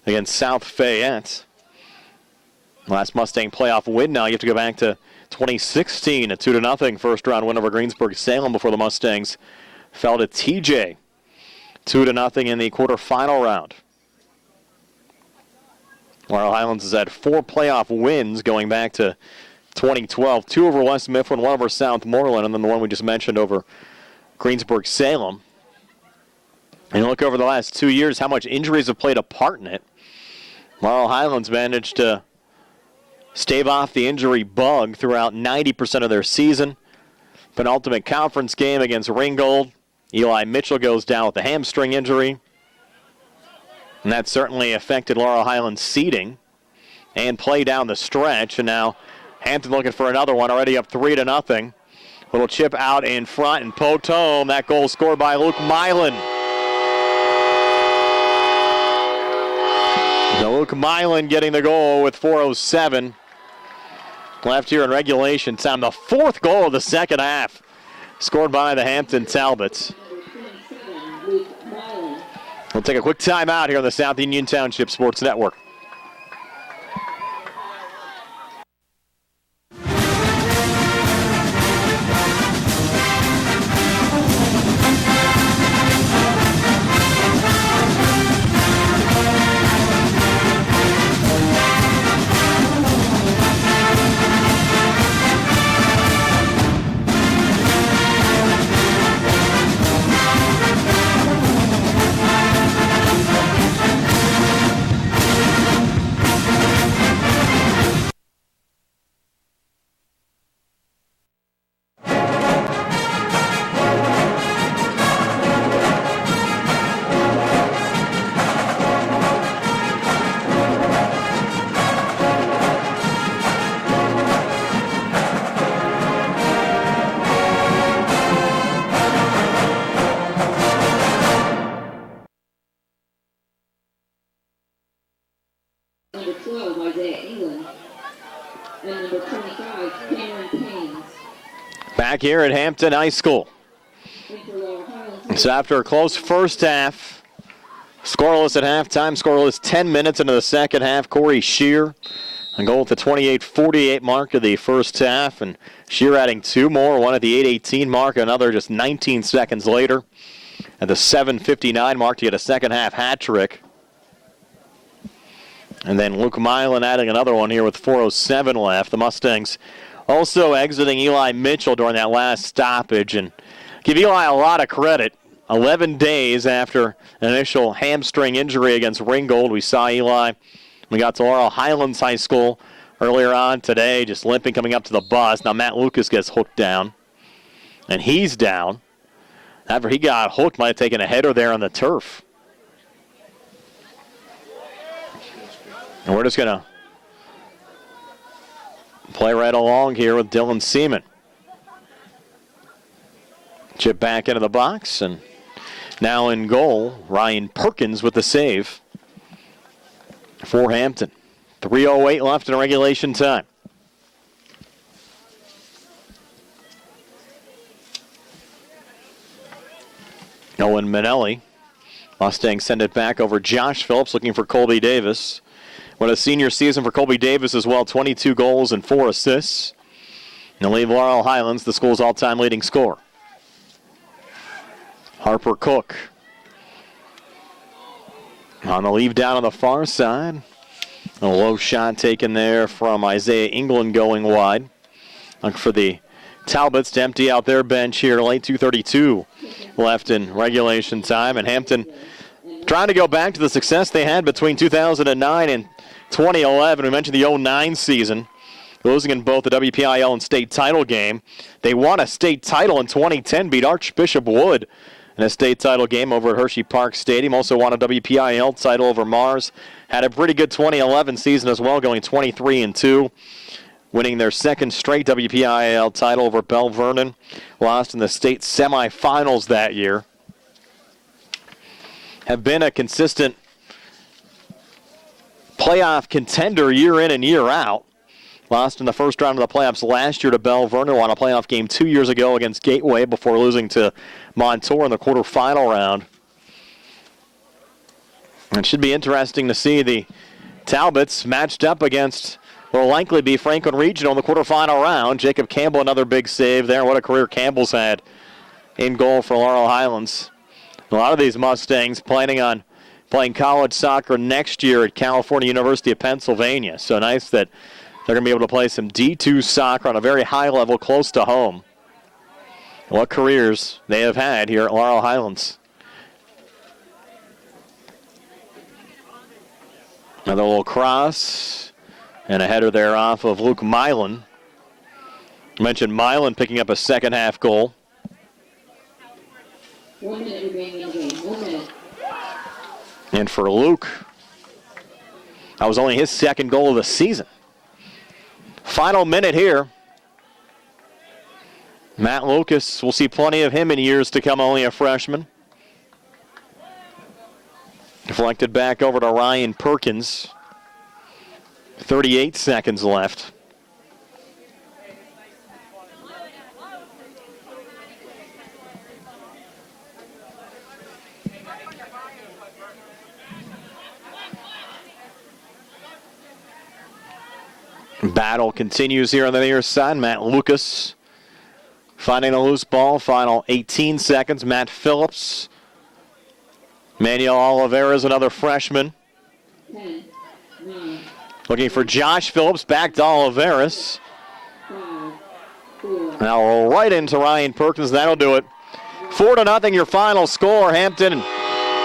[SPEAKER 1] against South Fayette. Last Mustang playoff win now. You have to go back to 2016, a 2-0 first-round win over Greensburg-Salem before the Mustangs fell to TJ. 2-0 in the quarterfinal round. Laurel Highlands has had 4 playoff wins going back to 2012. 2 over West Mifflin, 1 over Southmoreland, and then the one we just mentioned over Greensburg-Salem. And you look over the last 2 years, how much injuries have played a part in it. Laurel Highlands managed to stave off the injury bug throughout 90% of their season. Penultimate conference game against Ringgold. Eli Mitchell goes down with a hamstring injury. And that certainly affected Laurel Highlands' seeding and play down the stretch. And now Hampton looking for another one, already up 3-0. Little chip out in front and poked home. That goal scored by Luke Milan. So Luke Milan getting the goal with 4:07 left here in regulation time. The fourth goal of the second half scored by the Hampton Talbots. We'll take a quick timeout here on the South Union Township Sports Network. Back here at Hampton High School. So after a close first half, scoreless at halftime, scoreless 10 minutes into the second half, Corey Shear, a goal at the 28:48 mark of the first half, and Shear adding two more, one at the 8:18 mark, another just 19 seconds later at the 7:59 mark to get a second half hat trick. And then Luke Milan adding another one here with 4:07 left. The Mustangs also exiting Eli Mitchell during that last stoppage, and give Eli a lot of credit. 11 days after an initial hamstring injury against Ringgold, we saw Eli. We got to Laurel Highlands High School earlier on today, just limping coming up to the bus. Now Matt Lucas gets hooked down, and he's down. After he got hooked, might have taken a header there on the turf. And we're just going to play right along here with Dylan Seaman. Chip back into the box, and now in goal, Ryan Perkins with the save for Hampton. 3:08 left in regulation time. Owen Manelli. Mustangs send it back over Josh Phillips looking for Colby Davis. What a senior season for Colby Davis as well. 22 goals and 4 assists. And leave Laurel Highlands the school's all-time leading scorer. Harper Cook on the leave down on the far side. A low shot taken there from Isaiah England going wide. Look for the Talbots to empty out their bench here. Late 2:32 left in regulation time. And Hampton trying to go back to the success they had between 2009 and 2011. We mentioned the 2009 season, losing in both the WPIAL and state title game. They won a state title in 2010, beat Archbishop Wood in a state title game over at Hershey Park Stadium. Also won a WPIAL title over Mars. Had a pretty good 2011 season as well, going 23-2, winning their second straight WPIAL title over Bell Vernon. Lost in the state semifinals that year. Have been a consistent playoff contender year in and year out. Lost in the first round of the playoffs last year to Bell Vernon. Won a playoff game 2 years ago against Gateway before losing to Montour in the quarterfinal round. It should be interesting to see the Talbots matched up against what will likely be Franklin Regional in the quarterfinal round. Jacob Campbell, another big save there. What a career Campbell's had in goal for Laurel Highlands. A lot of these Mustangs planning on playing college soccer next year at California University of Pennsylvania. So nice that they're going to be able to play some D2 soccer on a very high level close to home. What careers they have had here at Laurel Highlands. Another little cross and a header there off of Luke Milan. I mentioned Milan picking up a second half goal.
[SPEAKER 3] 1 minute remaining in the game. 1 minute.
[SPEAKER 1] And for Luke, that was only his second goal of the season. Final minute here. Matt Lucas, we'll see plenty of him in years to come, only a freshman. Deflected back over to Ryan Perkins. 38 seconds left. Battle continues here on the near side. Matt Lucas finding a loose ball. Final 18 seconds. Matt Phillips. Manuel Oliveira's another freshman.
[SPEAKER 3] 10, 9,
[SPEAKER 1] Looking for Josh Phillips. Back to Oliveira's.
[SPEAKER 3] 5, 4,
[SPEAKER 1] Now right into Ryan Perkins. That'll do it. 4-0 your final score. Hampton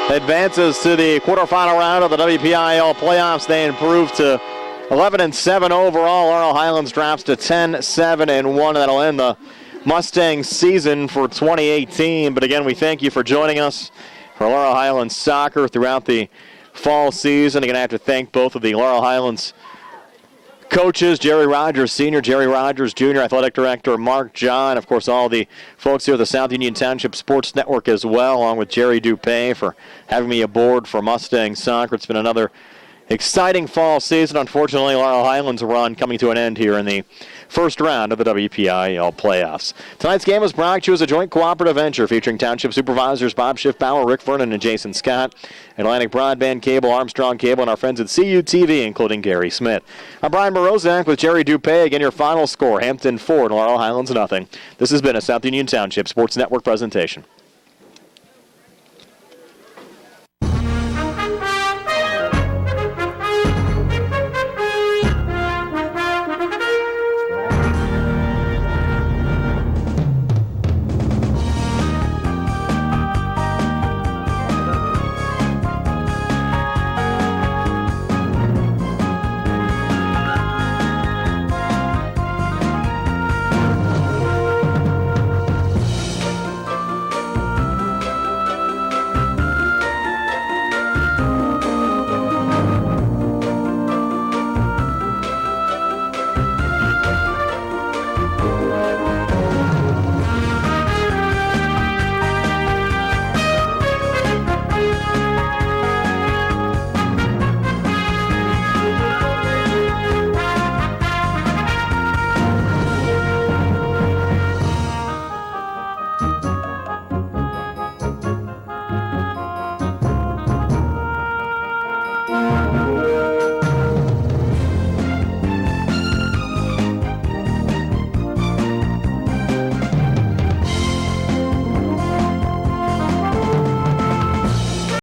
[SPEAKER 1] advances to the quarterfinal round of the WPIAL playoffs. They improve to 11-7 overall. Laurel Highlands drops to 10-7-1. That'll end the Mustangs season for 2018. But again, we thank you for joining us for Laurel Highlands soccer throughout the fall season. Again, I have to thank both of the Laurel Highlands coaches, Jerry Rogers Sr., Jerry Rogers Jr., Athletic Director Mark John, of course, all the folks here at the South Union Township Sports Network as well, along with Jerry Dupay for having me aboard for Mustang soccer. It's been another exciting fall season. Unfortunately, Laurel Highlands run coming to an end here in the first round of the WPIAL playoffs. Tonight's game was brought to you as a joint cooperative venture featuring Township Supervisors Bob Schiffbauer, Rick Vernon, and Jason Scott, Atlantic Broadband Cable, Armstrong Cable, and our friends at CUTV, including Gary Smith. I'm Brian Morozak with Jerry Dupay. Again, your final score, Hampton 4 and Laurel Highlands 0. This has been a South Union Township Sports Network presentation.